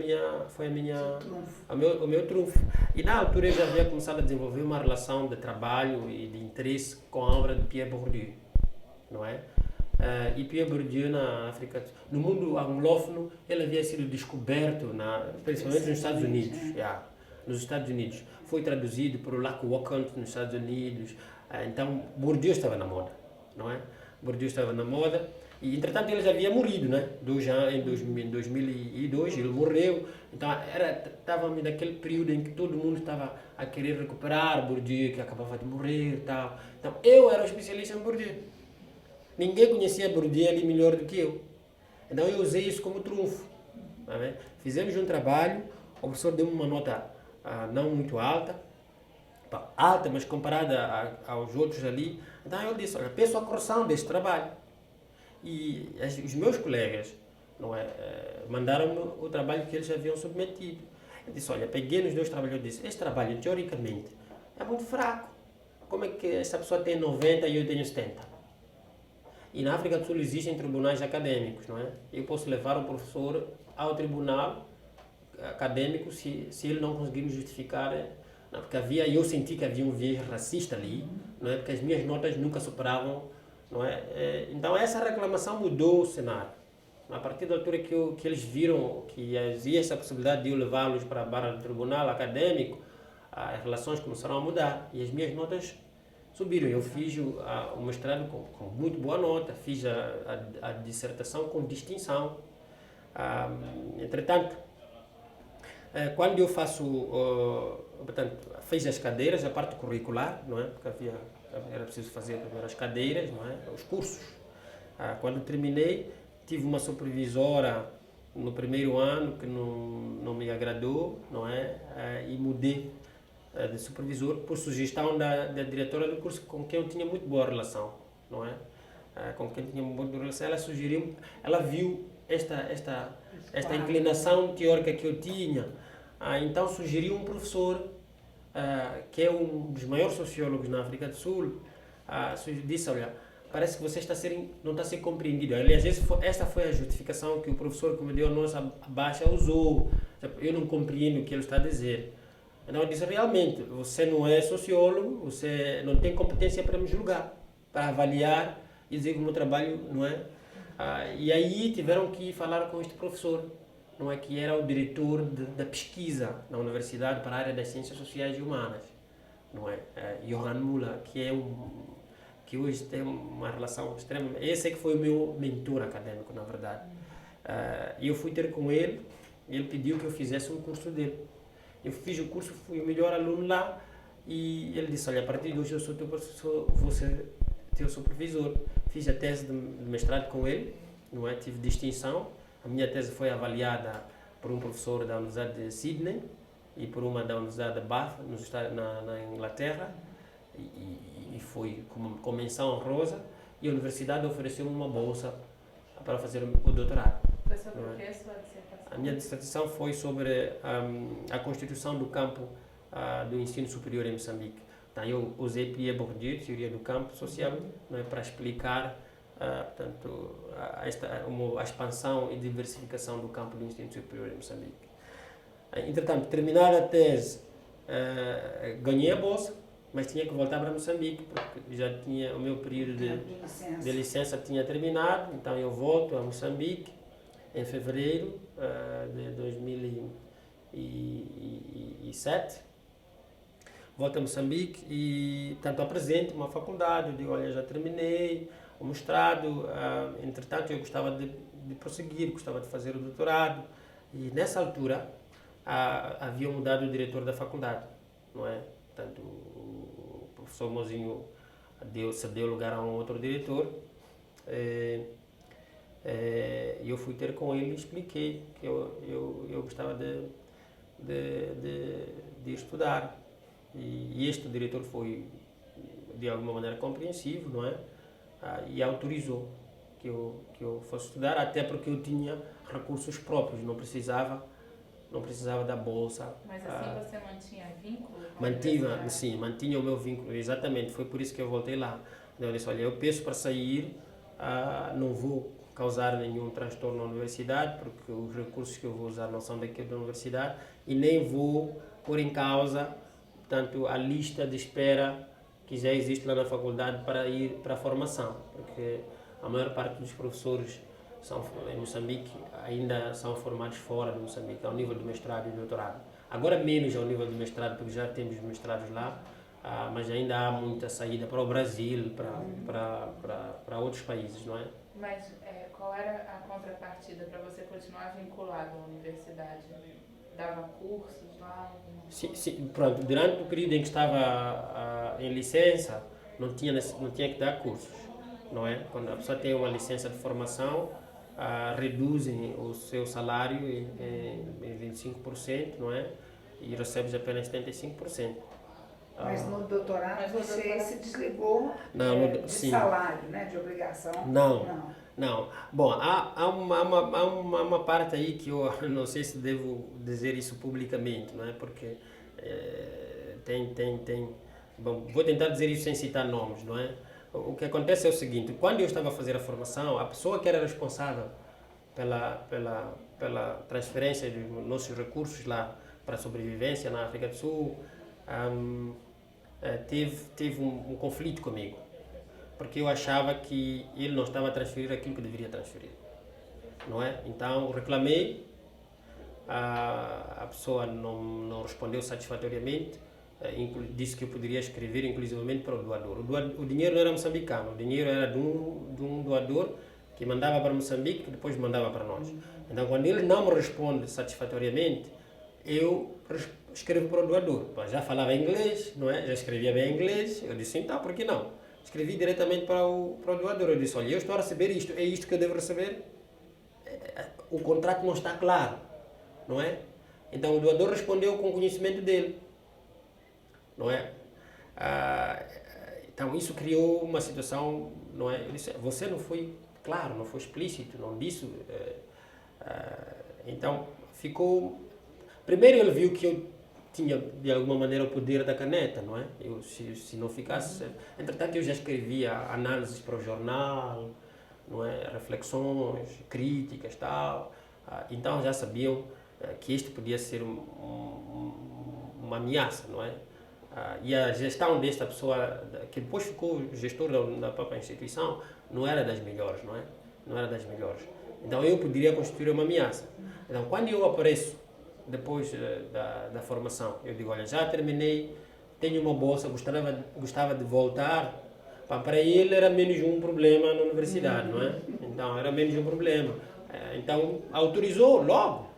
meu trunfo. E na altura eu já havia começado a desenvolver uma relação de trabalho e de interesse com a obra de Pierre Bourdieu, não é? E Pierre Bourdieu na África, no mundo anglófono, ele havia sido descoberto, principalmente nos Estados Unidos. Nos Estados Unidos. Foi traduzido por Lac Wacant nos Estados Unidos. Então, Bourdieu estava na moda, não é? Bourdieu estava na moda. E, entretanto, ele já havia morrido, né? Em 2002 ele morreu. Então, estava naquele período em que todo mundo estava a querer recuperar Bourdieu, que acabava de morrer e tal. Então, eu era um especialista em Bourdieu. Ninguém conhecia Bourdieu ali melhor do que eu. Então, eu usei isso como trunfo. Tá vendo? Fizemos um trabalho, o professor deu uma nota não muito alta, alta, mas comparada aos outros ali. Então, eu disse, olha, peço a correção deste trabalho. E os meus colegas mandaram-me o trabalho que eles haviam submetido. Eu disse, olha, peguei nos dois trabalhos e disse, este trabalho, teoricamente, é muito fraco. Como é que essa pessoa tem 90 e eu tenho 70? E na África do Sul existem tribunais acadêmicos, não é? Eu posso levar o professor ao tribunal acadêmico se ele não conseguir me justificar. Não, porque eu senti que havia um viés racista ali, não é? Porque as minhas notas nunca superavam. Não é? Então essa reclamação mudou o cenário. A partir da altura que eles viram que havia essa possibilidade de eu levá-los para a barra do tribunal acadêmico, as relações começaram a mudar e as minhas notas subiram. Eu fiz o mestrado com muito boa nota, fiz a dissertação com distinção. Entretanto, quando eu faço, portanto, fiz as cadeiras, a parte curricular, não é? Porque era preciso fazer primeiro as cadeiras, não é? Os cursos. Quando terminei, tive uma supervisora no primeiro ano que não me agradou, não é? E mudei de supervisor por sugestão da diretora do curso com quem eu tinha muito boa relação, não é? Com quem tinha muito boa relação, ela sugeriu, ela viu esta inclinação teórica que eu tinha, então sugeriu um professor que é um dos maiores sociólogos na África do Sul, disse, olha, parece que você não está a ser compreendido. Aliás, essa foi a justificação que o professor que me deu a nossa baixa usou. Eu não compreendo o que ele está a dizer. Então eu disse, realmente, você não é sociólogo, você não tem competência para me julgar, para avaliar e dizer que o meu trabalho não é. E aí tiveram que falar com este professor, não é, que era o diretor da pesquisa na universidade para a área das ciências sociais e humanas, não é, Johan Müller, que hoje tem uma relação extrema. Esse é que foi o meu mentor acadêmico, na verdade. E eu fui ter com ele, e ele pediu que eu fizesse um curso dele. Eu fiz o curso, fui o melhor aluno lá, e ele disse, olha, a partir de hoje eu sou teu professor, vou ser teu supervisor. Fiz a tese de mestrado com ele, não é, tive distinção. A minha tese foi avaliada por um professor da Universidade de Sydney e por uma da Universidade de Bath, na Inglaterra, e foi com menção honrosa, e a universidade ofereceu-me uma bolsa para fazer o doutorado. Foi sobre o que a sua dissertação? A minha dissertação foi sobre a constituição do campo do ensino superior em Moçambique. Então, eu usei Pierre Bourdieu, teoria do campo social, não é, para explicar portanto, a expansão e diversificação do campo do ensino superior em Moçambique. Entretanto, terminada a tese, ganhei a bolsa, mas tinha que voltar para Moçambique, porque já tinha o meu período de licença tinha terminado, então eu volto a Moçambique em fevereiro de 2007. Volto a Moçambique e, portanto, apresento uma faculdade, eu digo, olha, já terminei o mestrado, entretanto eu gostava de prosseguir, gostava de fazer o doutorado, e nessa altura havia mudado o diretor da faculdade, não é? Portanto, o professor Mozinho cedeu lugar a um outro diretor, e eu fui ter com ele e expliquei que eu gostava de estudar, e este diretor foi de alguma maneira compreensivo, não é? E autorizou que eu fosse estudar, até porque eu tinha recursos próprios, não precisava da bolsa. Mas assim você mantinha vínculo? Mantinha o meu vínculo, exatamente, foi por isso que eu voltei lá. Então, eu disse, olha, eu peço para sair, não vou causar nenhum transtorno na universidade, porque os recursos que eu vou usar não são daqui da universidade, e nem vou pôr em causa, portanto, a lista de espera que já existe lá na faculdade para ir para a formação, porque a maior parte dos professores em Moçambique ainda são formados fora de Moçambique, ao nível do mestrado e do doutorado. Agora menos ao nível do mestrado, porque já temos mestrados lá, mas ainda há muita saída para o Brasil, para outros países, não é? Mas qual era a contrapartida para você continuar vinculado à universidade? Dava cursos lá? Sim, pronto, durante o período em que estava em licença, não tinha que dar cursos, não é? Quando a pessoa tem uma licença de formação, reduzem o seu salário em 25%, não é? E recebes apenas 75%. Mas no doutorado você se desligou de sim. salário, né? De obrigação? Não. Bom, há uma parte aí que eu não sei se devo dizer isso publicamente, não é? Porque tem. Bom, vou tentar dizer isso sem citar nomes, não é? O que acontece é o seguinte: quando eu estava a fazer a formação, a pessoa que era responsável pela transferência dos nossos recursos lá para a sobrevivência na África do Sul, teve um conflito comigo, porque eu achava que ele não estava a transferir aquilo que deveria transferir, não é? Então reclamei, a pessoa não respondeu satisfatoriamente, disse que eu poderia escrever inclusivamente para o doador. O dinheiro não era moçambicano, o dinheiro era de um doador que mandava para Moçambique, que depois mandava para nós. Então quando ele não me responde satisfatoriamente, eu escrevo para o doador. Já falava inglês, não é? Já escrevia bem inglês. Eu disse, então, por que não? Escrevi diretamente para o doador. Eu disse, olha, eu estou a receber isto, é isto que eu devo receber? O contrato não está claro, não é? Então o doador respondeu com o conhecimento dele, não é? Então isso criou uma situação, não é? Eu disse, você não foi claro, não foi explícito, não disse. Então ficou... Primeiro ele viu que eu tinha, de alguma maneira, o poder da caneta, não é? Eu, se não ficasse... Entretanto, eu já escrevia análises para o jornal, não é? Reflexões, críticas, tal. Então já sabiam que este podia ser uma ameaça, não é? E a gestão desta pessoa, que depois ficou gestor da própria instituição, não era das melhores, não é? Não era das melhores. Então eu poderia constituir uma ameaça. Então quando eu apareço depois da formação, eu digo, olha, já terminei, tenho uma bolsa, gostava de voltar. Para ele era menos um problema na universidade, não é? Então era menos um problema. Então autorizou logo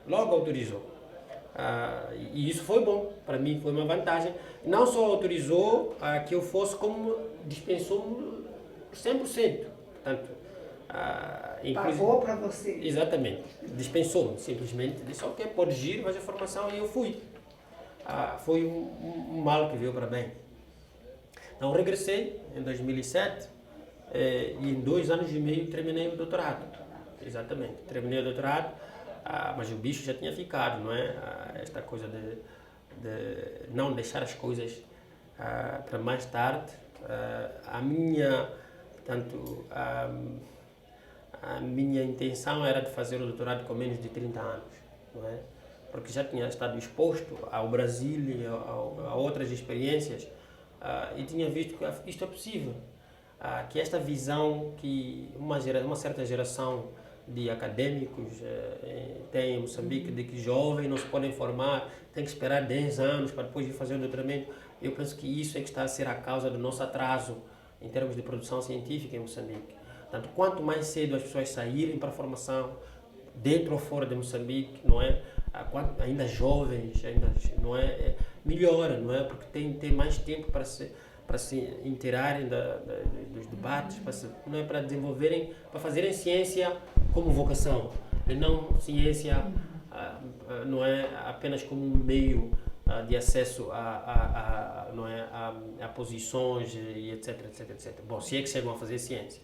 autorizou. E isso foi bom, para mim foi uma vantagem. Não só autorizou que eu fosse, como dispensou 100%. Portanto, pagou para você? Exatamente, dispensou-me, simplesmente disse, ok, podes ir, vais à formação, e eu fui. Foi um mal que veio para bem. Então regressei em 2007 e em 2 anos e meio terminei o doutorado. Exatamente, terminei o doutorado, mas o bicho já tinha ficado, não é? Esta coisa de não deixar as coisas para mais tarde. A minha intenção era de fazer o doutorado com menos de 30 anos, não é? Porque já tinha estado exposto ao Brasil e a outras experiências e tinha visto que isto é possível, que esta visão que uma certa geração de acadêmicos tem em Moçambique, de que jovens não se podem formar, tem que esperar 10 anos para depois ir fazer o doutoramento. Eu penso que isso é que está a ser a causa do nosso atraso em termos de produção científica em Moçambique. Portanto, quanto mais cedo as pessoas saírem para a formação, dentro ou fora de Moçambique, não é? Ainda jovens, não é? Melhora, não é? Porque tem mais tempo para se inteirarem dos debates, não é? Para desenvolverem, para fazerem ciência como vocação, e não ciência, não é? Apenas como um meio de acesso não é? a posições e etc. Bom, se é que chegam a fazer ciência.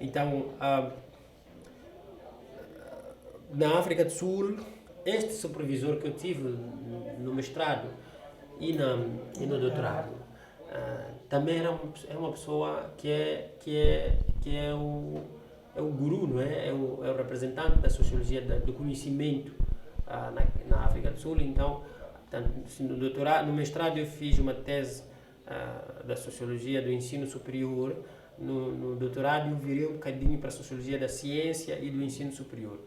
Então, na África do Sul, este supervisor que eu tive no mestrado e no doutorado, também é uma pessoa que é o guru, não é? É o representante da sociologia do conhecimento na África do Sul. Então, no mestrado eu fiz uma tese da sociologia do ensino superior. No doutorado eu virei um bocadinho para a sociologia da ciência e do ensino superior.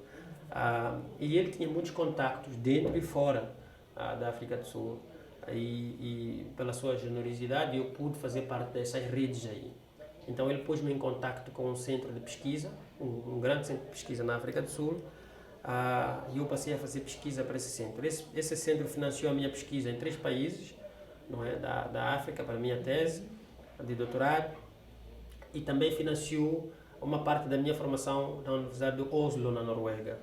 E ele tinha muitos contactos dentro e fora da África do Sul. E pela sua generosidade eu pude fazer parte dessas redes aí. Então ele pôs-me em contacto com um centro de pesquisa, um grande centro de pesquisa na África do Sul, e eu passei a fazer pesquisa para esse centro. Esse centro financiou a minha pesquisa em 3 países, não é, da África, para a minha tese de doutorado, e também financiou uma parte da minha formação na Universidade de Oslo, na Noruega.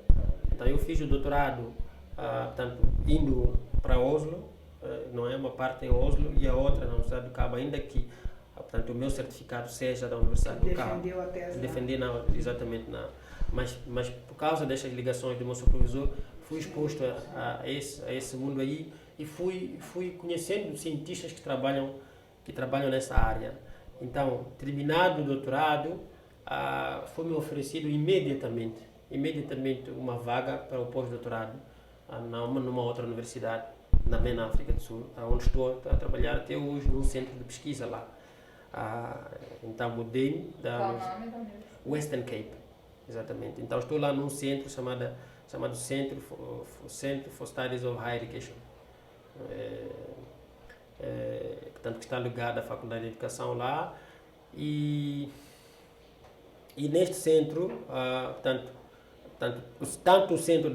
Então eu fiz o doutorado, portanto, indo para Oslo, não é, uma parte em Oslo e a outra na Universidade do Cabo, ainda que portanto, o meu certificado seja da Universidade do Cabo. Defendeu a tese. Defendi exatamente. Mas por causa destas ligações do meu supervisor, fui exposto a esse mundo aí e fui conhecendo cientistas que trabalham nessa área. Então, terminado o doutorado, foi-me oferecido imediatamente uma vaga para o pós-doutorado numa outra universidade, também na África do Sul, onde estou a trabalhar até hoje num centro de pesquisa lá. Então mudei Qual o nome da universidade? Western Cape, exatamente. Então estou lá num centro chamado Center for Studies of Higher Education, portanto que está ligado à Faculdade de Educação lá, e neste centro, tanto o centro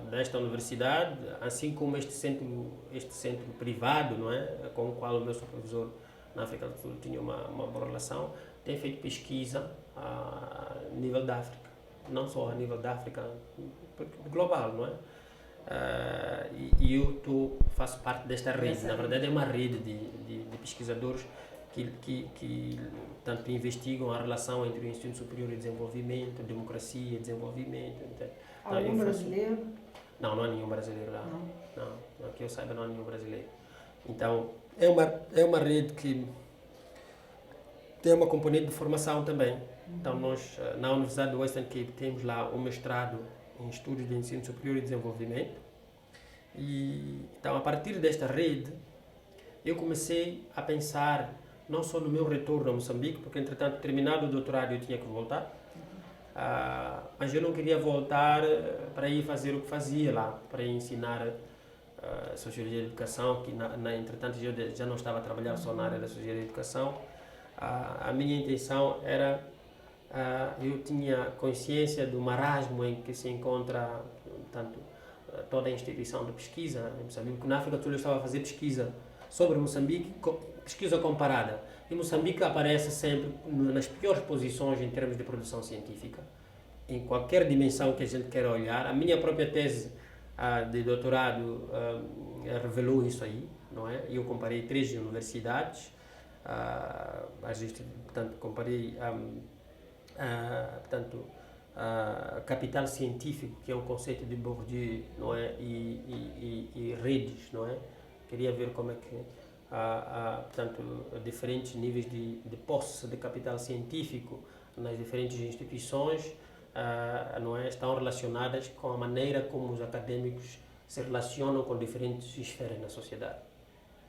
desta universidade, assim como este centro privado, não é, com o qual o meu supervisor na África do Sul tinha uma boa relação, tem feito pesquisa a nível da África, não só a nível da África, global, não é? E eu faço parte desta rede. Na verdade é uma rede de pesquisadores que tanto investigam a relação entre o ensino superior e desenvolvimento, democracia e desenvolvimento. Então, Algum brasileiro? Não há nenhum brasileiro lá. Não, que eu saiba, não há nenhum brasileiro. Então, é uma rede que tem uma componente de formação também. Então, nós, na Universidade do Western Cape, temos lá um mestrado em Estudos de Ensino Superior e Desenvolvimento. Então, a partir desta rede, eu comecei a pensar não só no meu retorno a Moçambique, porque, entretanto, terminado o doutorado, eu tinha que voltar, mas eu não queria voltar para ir fazer o que fazia lá, para ir ensinar Sociologia da Educação, que, entretanto, eu já não estava a trabalhar só na área da Sociologia da Educação. A minha intenção era, eu tinha consciência do marasmo em que se encontra, portanto, toda a instituição de pesquisa em Moçambique, porque na África do Sul eu estava a fazer pesquisa sobre Moçambique, pesquisa comparada, e Moçambique aparece sempre nas piores posições em termos de produção científica, em qualquer dimensão que a gente queira olhar. A minha própria tese de doutorado revelou isso aí, não é? Eu comparei 3 universidades, portanto, comparei capital científico, que é um conceito de Bourdieu, não é? E redes, não é? Queria ver como é que portanto, diferentes níveis de posse de capital científico nas diferentes instituições não é, estão relacionadas com a maneira como os académicos se relacionam com diferentes esferas na sociedade.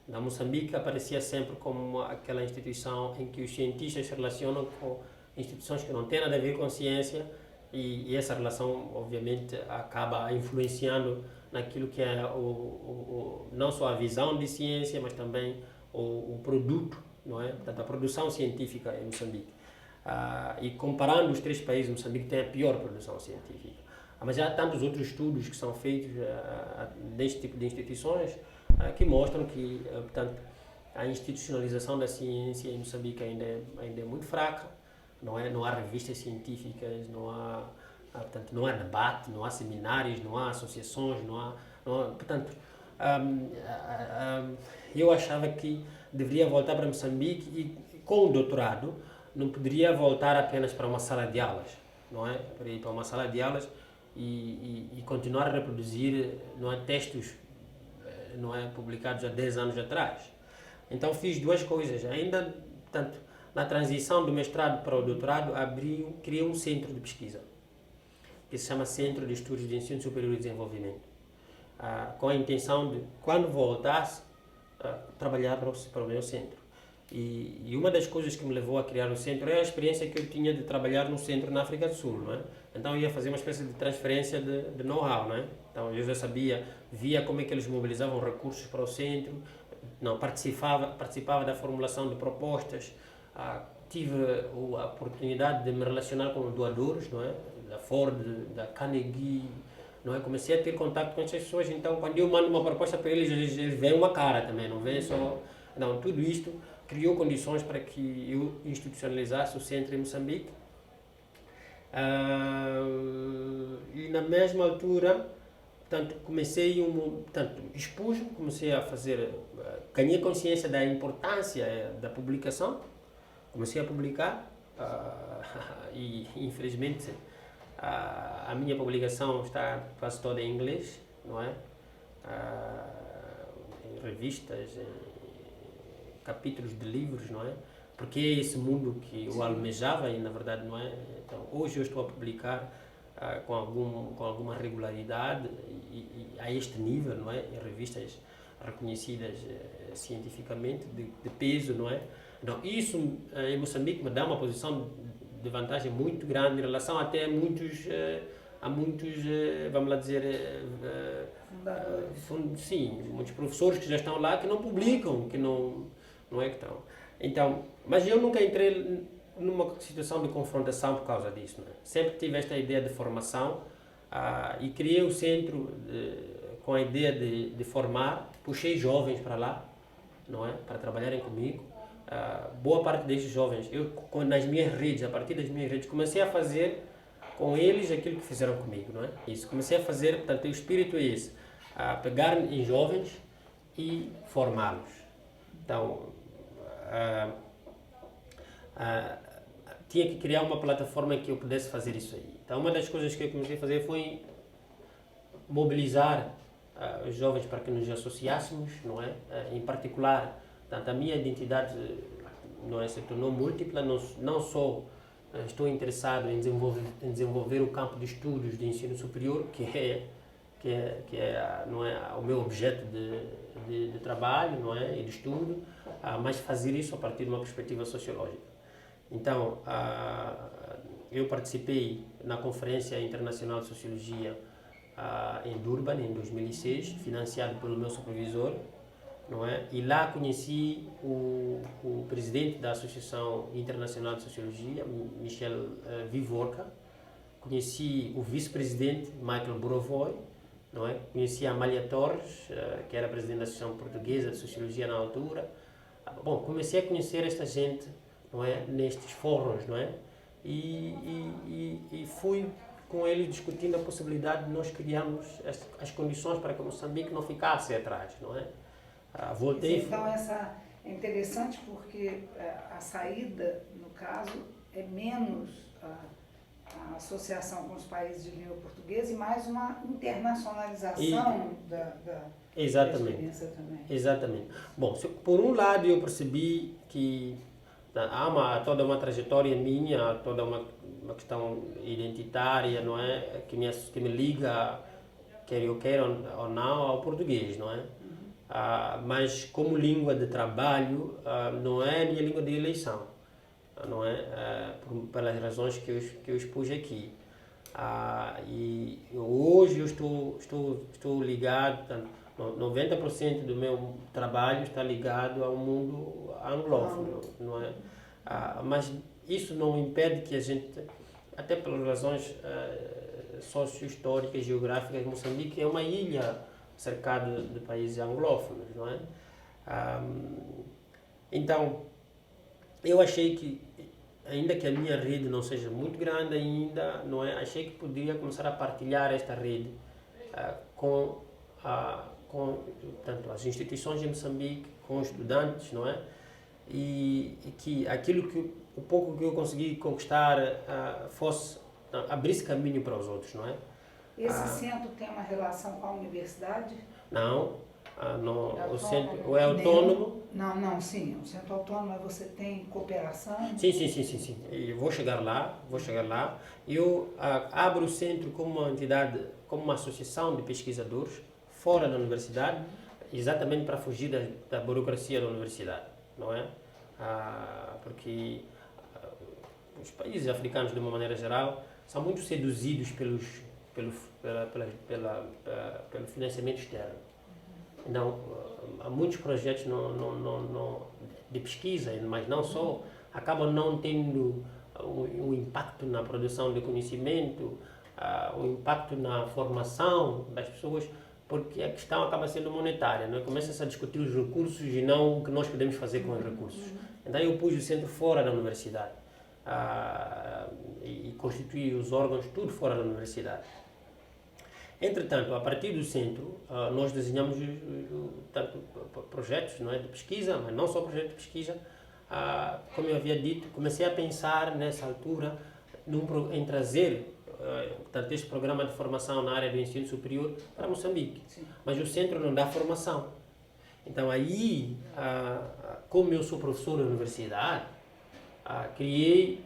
Na Moçambique aparecia sempre como aquela instituição em que os cientistas se relacionam com instituições que não têm nada a ver com ciência, e essa relação obviamente acaba influenciando naquilo que é não só a visão de ciência, mas também o produto, não é? Portanto, a produção científica em Moçambique. E comparando os 3 países, Moçambique tem a pior produção científica. Mas há tantos outros estudos que são feitos deste tipo de instituições que mostram que, portanto, a institucionalização da ciência em Moçambique ainda é muito fraca, não é? Não há revistas científicas, portanto, não há debate, não há seminários, não há associações, portanto, eu achava que deveria voltar para Moçambique e, com o doutorado, não poderia voltar apenas para uma sala de aulas, não é? Para ir para uma sala de aulas e continuar a reproduzir, não é, textos, não é, publicados há 10 anos atrás. Então fiz 2 coisas. Ainda, portanto, na transição do mestrado para o doutorado, criei um centro de pesquisa, que se chama Centro de Estudos de Ensino Superior e Desenvolvimento, com a intenção de, quando voltasse, trabalhar para o meu centro. E uma das coisas que me levou a criar o centro é a experiência que eu tinha de trabalhar no centro na África do Sul, não é? Então eu ia fazer uma espécie de transferência de know-how, não é? Então eu já via como é que eles mobilizavam recursos para o centro, participava da formulação de propostas, tive a oportunidade de me relacionar com doadores, não é? Da Ford, da Carnegie, não é? Comecei a ter contato com essas pessoas, então quando eu mando uma proposta para eles, eles veem uma cara também, não veem só... Não, tudo isto criou condições para que eu institucionalizasse o centro em Moçambique. E na mesma altura, portanto, expus, comecei a fazer, ganhei consciência da importância da publicação, comecei a publicar e infelizmente a minha publicação está quase toda em inglês, não é? Em revistas, em capítulos de livros, não é? Porque é esse mundo que eu almejava e na verdade não é. Então hoje eu estou a publicar com alguma regularidade e a este nível, não é? Em revistas reconhecidas cientificamente de peso, não é? Então isso em Moçambique me dá uma posição de vantagem muito grande em relação até a muitos, vamos lá dizer, sim, muitos professores que já estão lá que não publicam, que não é que estão. Então, mas eu nunca entrei numa situação de confrontação por causa disso, não é? Sempre tive esta ideia de formação e criei o centro com a ideia de formar, puxei jovens para lá, não é? Para trabalharem comigo. Boa parte destes jovens, eu nas minhas redes, a partir das minhas redes, comecei a fazer com eles aquilo que fizeram comigo, não é? Isso, comecei a fazer, portanto, o espírito é esse, pegar em jovens e formá-los. Então, tinha que criar uma plataforma em que eu pudesse fazer isso aí. Então, uma das coisas que eu comecei a fazer foi mobilizar os jovens para que nos associássemos, não é? Em particular, portanto, a minha identidade, não é, se tornou múltipla, não só estou interessado em desenvolver o campo de estudos de ensino superior, que é não é, o meu objeto de trabalho, não é, e de estudo, mas fazer isso a partir de uma perspectiva sociológica. Então, eu participei na Conferência Internacional de Sociologia em Durban, em 2006, financiado pelo meu supervisor, não é? E lá conheci o presidente da Associação Internacional de Sociologia, Michel Vivorka, conheci o vice-presidente, Michael Borovoy, não é? Conheci a Amália Torres, que era presidente da Associação Portuguesa de Sociologia na altura. Bom, comecei a conhecer esta gente, não é? Nestes fóruns, não é? E fui com ele discutindo a possibilidade de nós criarmos as condições para que Moçambique não ficasse atrás, não é? Voltei. Então, essa é interessante porque a saída, no caso, é menos a associação com os países de língua portuguesa e mais uma internacionalização da experiência também. Exatamente. Bom, por um lado eu percebi que há toda uma trajetória minha, toda uma questão identitária, não é, que me liga, quer eu queira ou não, ao português, não é? Mas como língua de trabalho, não é a minha língua de eleição, não é? Pelas razões que eu expus aqui. E hoje eu estou ligado, 90% do meu trabalho está ligado ao mundo anglófono, não é? Mas isso não impede que a gente, até pelas razões socio-históricas, geográficas, Moçambique é uma ilha cercada de países anglófonos, não é? Então, eu achei que, ainda que a minha rede não seja muito grande ainda, não é? Achei que poderia começar a partilhar esta rede com tanto as instituições de Moçambique, com os estudantes, não é? E que aquilo o pouco que eu consegui conquistar abrisse caminho para os outros, não é? Esse centro tem uma relação com a universidade? Não, o centro é autônomo. Não, sim, o centro autônomo, você tem cooperação? Sim. E vou chegar lá. Eu abro o centro como uma entidade, como uma associação de pesquisadores fora da universidade, exatamente para fugir da burocracia da universidade, não é? Porque os países africanos, de uma maneira geral, são muito seduzidos pelo financiamento externo. Então, há muitos projetos de pesquisa, mas não só, acabam não tendo um impacto na produção de conhecimento, um impacto na formação das pessoas, porque a questão acaba sendo monetária, não é? Começa-se a discutir os recursos e não o que nós podemos fazer com os recursos. Então eu pus o centro fora da universidade e constituí os órgãos tudo fora da universidade. Entretanto, a partir do centro, nós desenhamos tanto projetos, não é, de pesquisa, mas não só projetos de pesquisa. Como eu havia dito, comecei a pensar nessa altura em trazer portanto, este programa de formação na área do ensino superior para Moçambique. Sim. Mas o centro não dá formação. Então aí, como eu sou professor da universidade, criei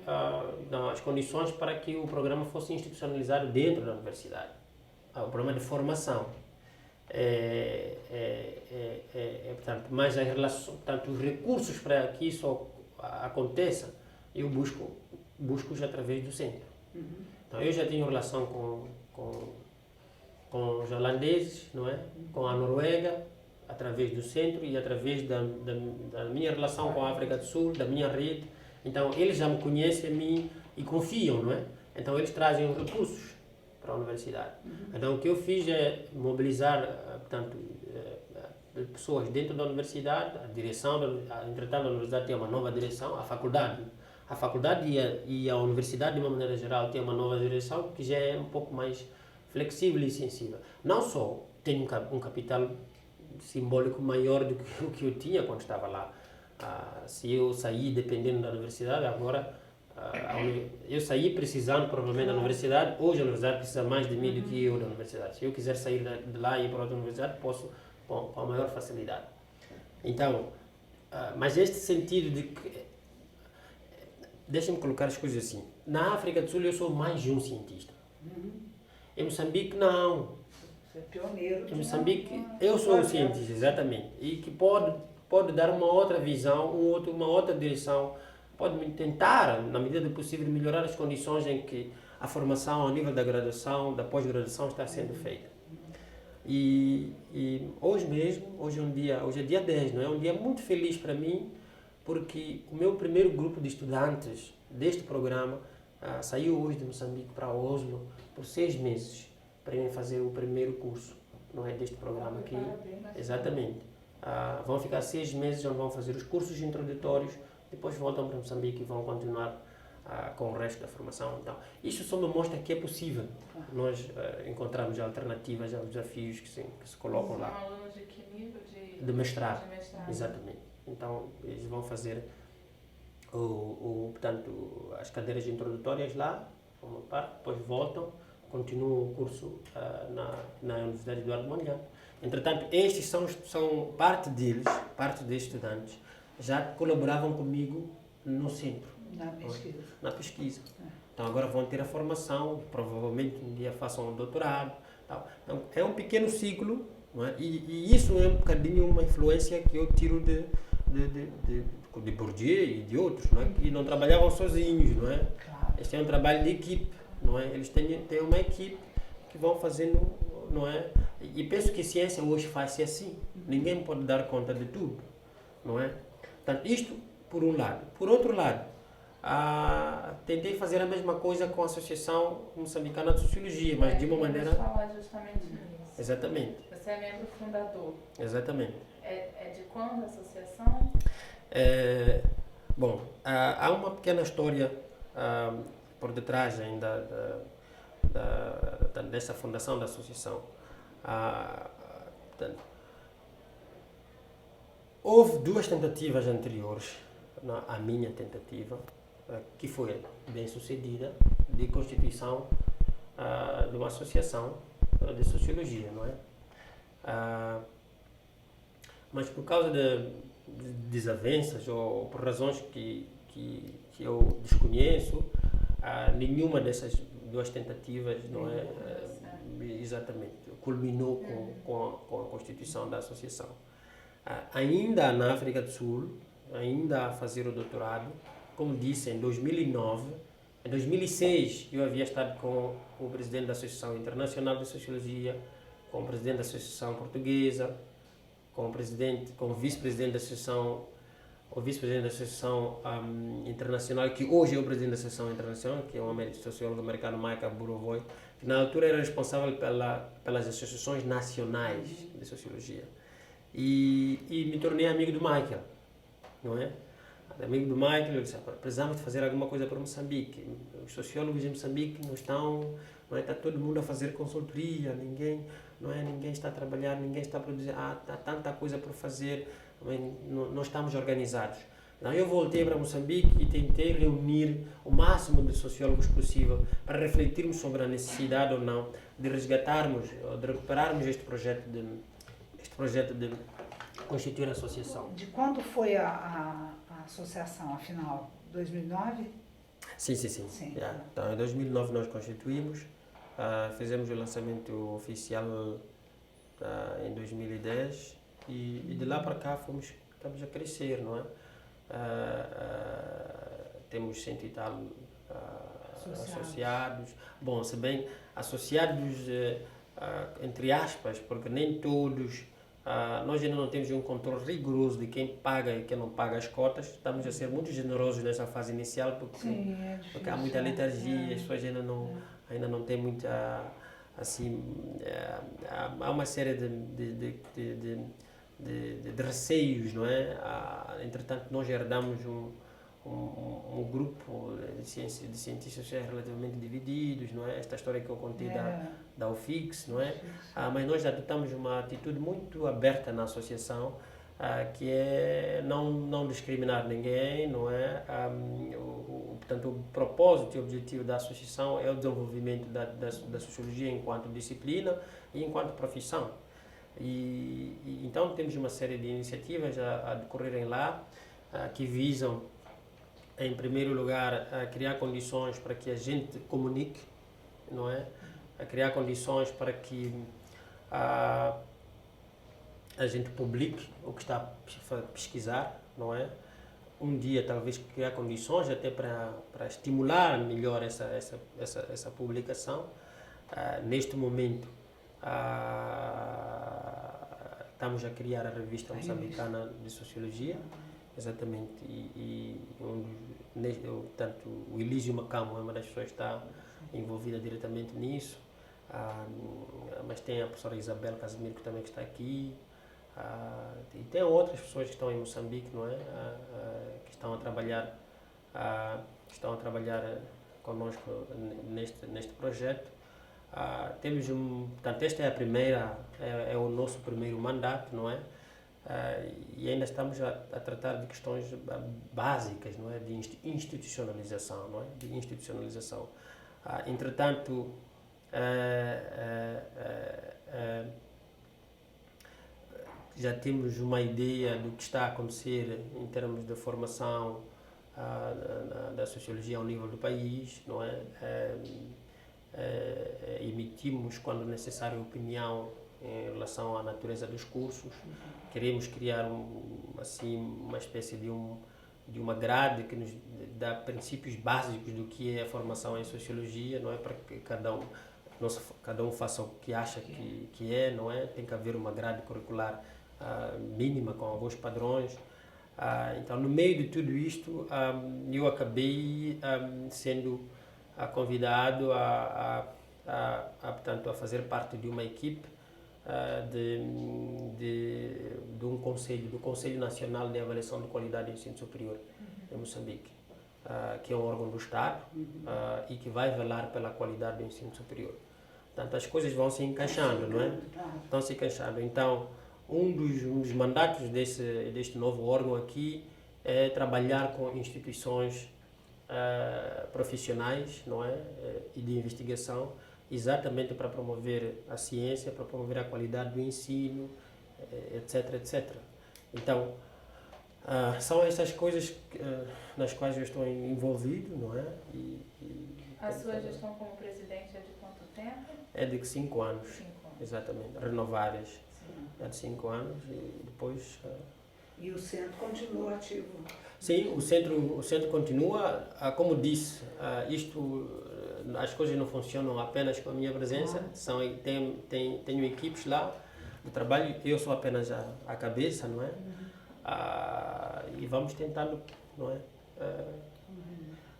as condições para que o programa fosse institucionalizado dentro da universidade. O programa de formação. Portanto, mas a relação, portanto, os recursos para que isso aconteça, eu busco através do centro. Então, eu já tenho relação com os holandeses, não é? Com a Noruega, através do centro e através da minha relação com a África do Sul, da minha rede. Então, eles já me conhecem a mim e confiam, não é? Então, eles trazem os recursos para a universidade. Então, o que eu fiz é mobilizar, portanto, pessoas dentro da universidade, a direção, entretanto, a universidade tem uma nova direção, a faculdade e a universidade, de uma maneira geral, tem uma nova direção que já é um pouco mais flexível e sensível. Não só tem um capital simbólico maior do que o que eu tinha quando estava lá. Se eu sair dependendo da universidade, agora eu saí precisando provavelmente da universidade, hoje a universidade precisa mais de mim do que eu da universidade. Se eu quiser sair de lá e ir para outra universidade, posso com a maior facilidade. Então, mas este sentido de que, deixa-me colocar as coisas assim, na África do Sul eu sou mais de um cientista. Em Moçambique não. Você é pioneiro. Em Moçambique eu sou um cientista, exatamente, e que pode dar uma outra visão, uma outra direção, pode tentar, na medida do possível, melhorar as condições em que a formação ao nível da graduação, da pós-graduação está sendo feita. E hoje é dia 10, não é? Um dia muito feliz para mim, porque o meu primeiro grupo de estudantes deste programa saiu hoje de Moçambique para Oslo por 6 meses para irem fazer o primeiro curso, não é, deste programa aqui. Exatamente. Vão ficar 6 meses onde vão fazer os cursos introdutórios, depois voltam para Moçambique e vão continuar com o resto da formação. Então, isso só me mostra que é possível nós encontrarmos alternativas aos desafios que se colocam lá. São alunos de que nível? De mestrado. Exatamente. Então, eles vão fazer portanto, as cadeiras introdutórias lá, uma parte, depois voltam, continuam o curso na Universidade Eduardo Mondlane. Entretanto, estes são parte destes estudantes, já colaboravam comigo no centro. Na pesquisa. Então agora vão ter a formação, provavelmente um dia façam um doutorado. Tal. Então é um pequeno ciclo, não é? E isso é um bocadinho uma influência que eu tiro de Bourdieu e de outros, não é? Que não trabalhavam sozinhos, não é? Claro. Eles têm um trabalho de equipe, não é? Eles têm uma equipe que vão fazendo, não é? E penso que a ciência hoje faz-se assim. Ninguém pode dar conta de tudo, não é? Portanto, isto por um lado. Por outro lado, tentei fazer a mesma coisa com a Associação Moçambicana de Sociologia, mas de uma maneira... Vamos falar justamente nisso. Exatamente. Você é membro fundador. Exatamente. É de quando a associação? Bom, há uma pequena história por detrás ainda dessa fundação da associação. Portanto, houve 2 tentativas anteriores à minha tentativa, que foi bem sucedida, de constituição de uma associação de sociologia, não é? Mas por causa de desavenças ou por razões que eu desconheço, nenhuma dessas 2 tentativas, não é, exatamente, culminou com a constituição da associação. Ainda na África do Sul, ainda a fazer o doutorado, como disse, em 2009, em 2006 eu havia estado com o presidente da Associação Internacional de Sociologia, com o presidente da Associação Portuguesa, com o vice-presidente da Associação o vice-presidente da Associação Internacional, que hoje é o presidente da Associação Internacional, que é um sociólogo americano, Michael Buravoy, que na altura era responsável pelas associações nacionais de sociologia. E me tornei amigo do Michael, não é? Amigo do Michael, eu disse, precisamos de fazer alguma coisa para Moçambique. Os sociólogos de Moçambique não estão, não é? Está todo mundo a fazer consultoria, ninguém está a trabalhar, ninguém está a produzir, há tanta coisa para fazer, não estamos organizados. Então eu voltei para Moçambique e tentei reunir o máximo de sociólogos possível para refletirmos sobre a necessidade ou não de resgatarmos, de recuperarmos este projeto de constituir a associação. De quando foi a associação, afinal? 2009? Sim. Yeah. Então, em 2009 nós constituímos, fizemos o lançamento oficial em 2010 e de lá para cá estamos a crescer, não é? Temos 100 e tal associados. Bom, se bem associados entre aspas, porque nem todos, nós ainda não temos um controle rigoroso de quem paga e quem não paga as cotas. Estamos a ser muito generosos nessa fase inicial porque há muita letargia, as pessoas ainda não têm muita, assim, há uma série de receios, não é? Entretanto, nós herdamos um grupo de cientistas sociais relativamente divididos, não é? Esta história que eu contei da UFIX, não é? Mas nós adotamos uma atitude muito aberta na associação, que é não discriminar ninguém, não é? Portanto, o propósito e o objetivo da associação é o desenvolvimento da sociologia enquanto disciplina e enquanto profissão. E então temos uma série de iniciativas a decorrerem lá, que visam, em primeiro lugar, a criar condições para que a gente comunique, não é? A criar condições para que a gente publique o que está a pesquisar, não é? Um dia talvez criar condições até para estimular melhor essa publicação. Neste momento estamos a criar a revista moçambicana de sociologia, exatamente, portanto, o Elísio Macamo é uma das pessoas que está envolvida diretamente nisso, mas tem a professora Isabel Casimiro que também está aqui, e tem outras pessoas que estão em Moçambique, não é? Que estão a trabalhar conosco neste projeto. Temos portanto, esta é a primeira, é o nosso primeiro mandato, não é? E ainda estamos a tratar de questões básicas, não é? De institucionalização, não é? De institucionalização. Entretanto, já temos uma ideia do que está a acontecer em termos de formação da sociologia ao nível do país, não é? Emitimos, quando necessário, opinião em relação à natureza dos cursos. Queremos criar uma espécie de uma grade que nos dá princípios básicos do que é a formação em sociologia, não é? Para que cada um faça o que acha que é, não é? Tem que haver uma grade curricular mínima, com alguns padrões. Então, no meio de tudo isto, eu acabei sendo convidado portanto, a fazer parte de uma equipe de um conselho, do Conselho Nacional de Avaliação de Qualidade do Ensino Superior em Moçambique, que é um órgão do Estado e que vai velar pela qualidade do ensino superior. Portanto, as coisas vão se encaixando, não é? Estão se encaixando. Então, um dos mandatos deste novo órgão aqui é trabalhar com instituições profissionais, não é? E de investigação, exatamente para promover a ciência, para promover a qualidade do ensino, etc, etc. Então, são essas coisas nas quais eu estou envolvido, não é? A sua gestão como presidente é de quanto tempo? É de 5 anos. 5 anos. Exatamente, renováveis. Sim. É de 5 anos e depois... E o centro continua ativo? Sim, o centro continua. Como disse, as coisas não funcionam apenas com a minha presença. Tenho equipes lá de trabalho, eu sou apenas a cabeça, não é? E vamos tentando, não é?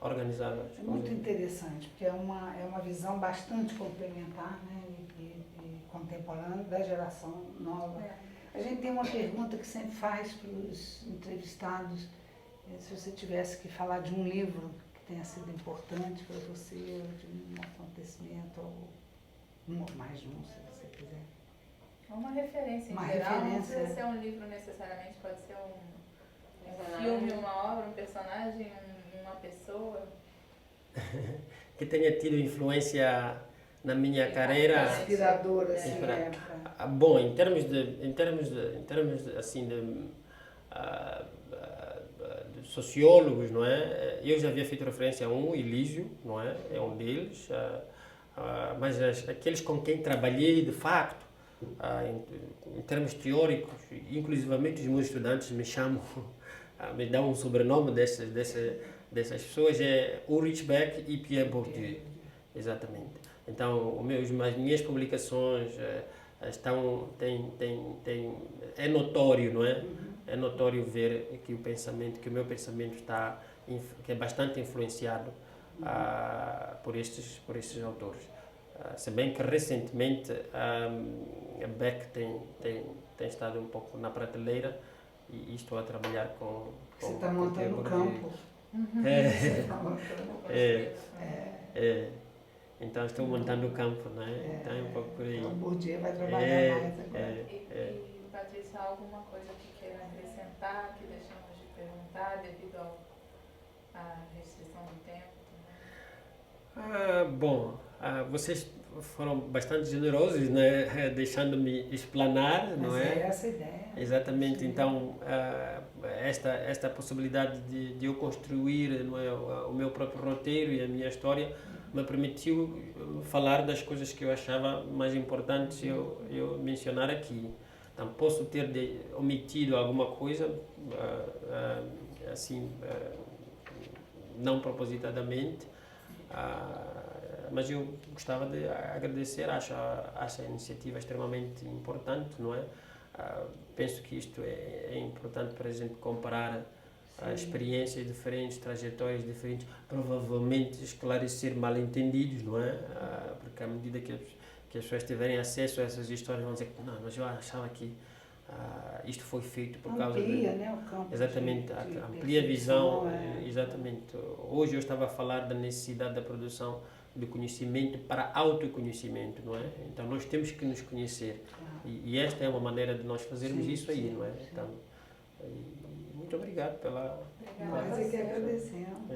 Organizar as É muito coisas. interessante, porque é uma visão bastante complementar, né, e contemporânea da geração nova. A gente tem uma pergunta que sempre faz para os entrevistados, se você tivesse que falar de um livro que tenha sido importante para você, ou de um acontecimento, ou mais de um, se você quiser. Uma referência em Uma geral, não referência. precisa ser um livro necessariamente, pode ser um filme, uma obra, um personagem, uma pessoa. Que tenha tido influência na minha carreira. Inspiradora, assim, Inspira- época. Bom, em termos assim de sociólogos, não é? Eu já havia feito referência a um, Elísio, não é? É um deles. Mas aqueles com quem trabalhei de facto, em termos teóricos, inclusivamente os meus estudantes me chamam, me dão um sobrenome dessas pessoas, é Ulrich Beck e Pierre Bourdieu. Exatamente. Então, as minhas publicações é notório, não é? É notório ver que o meu pensamento que é bastante influenciado por estes autores. Se bem que recentemente Beck tem estado um pouco na prateleira e estou a trabalhar com Você está montando o campo. É. Tá montando. Então estou montando o campo, não é? Então é um pouco por aí. O Bourdieu vai trabalhar mais agora. E Patrícia, alguma coisa que queira acrescentar, que deixamos de perguntar devido à restrição do tempo também? Bom, vocês foram bastante generosos, né? Deixando-me explanar, não Mas é? é essa a ideia. Exatamente. Sim. Então esta possibilidade de eu construir, não é, o meu próprio roteiro e a minha história me permitiu falar das coisas que eu achava mais importantes eu mencionar aqui. Então posso ter omitido alguma coisa assim não propositadamente, mas eu gostava de agradecer, acho a iniciativa extremamente importante, não é? Penso que isto é importante para a gente comparar experiências diferentes, trajetórias diferentes, provavelmente esclarecer mal-entendidos, não é? Porque à medida que as pessoas tiverem acesso a essas histórias vão dizer que não, mas eu achava que isto foi feito por causa de... né, o campo. Exatamente, amplia a visão, exatamente. Hoje eu estava a falar da necessidade da produção de conhecimento para autoconhecimento, não é? Então nós temos que nos conhecer e esta é uma maneira de nós fazermos isso aí, não é? Então, muito obrigado pela... Nós é que agradecemos.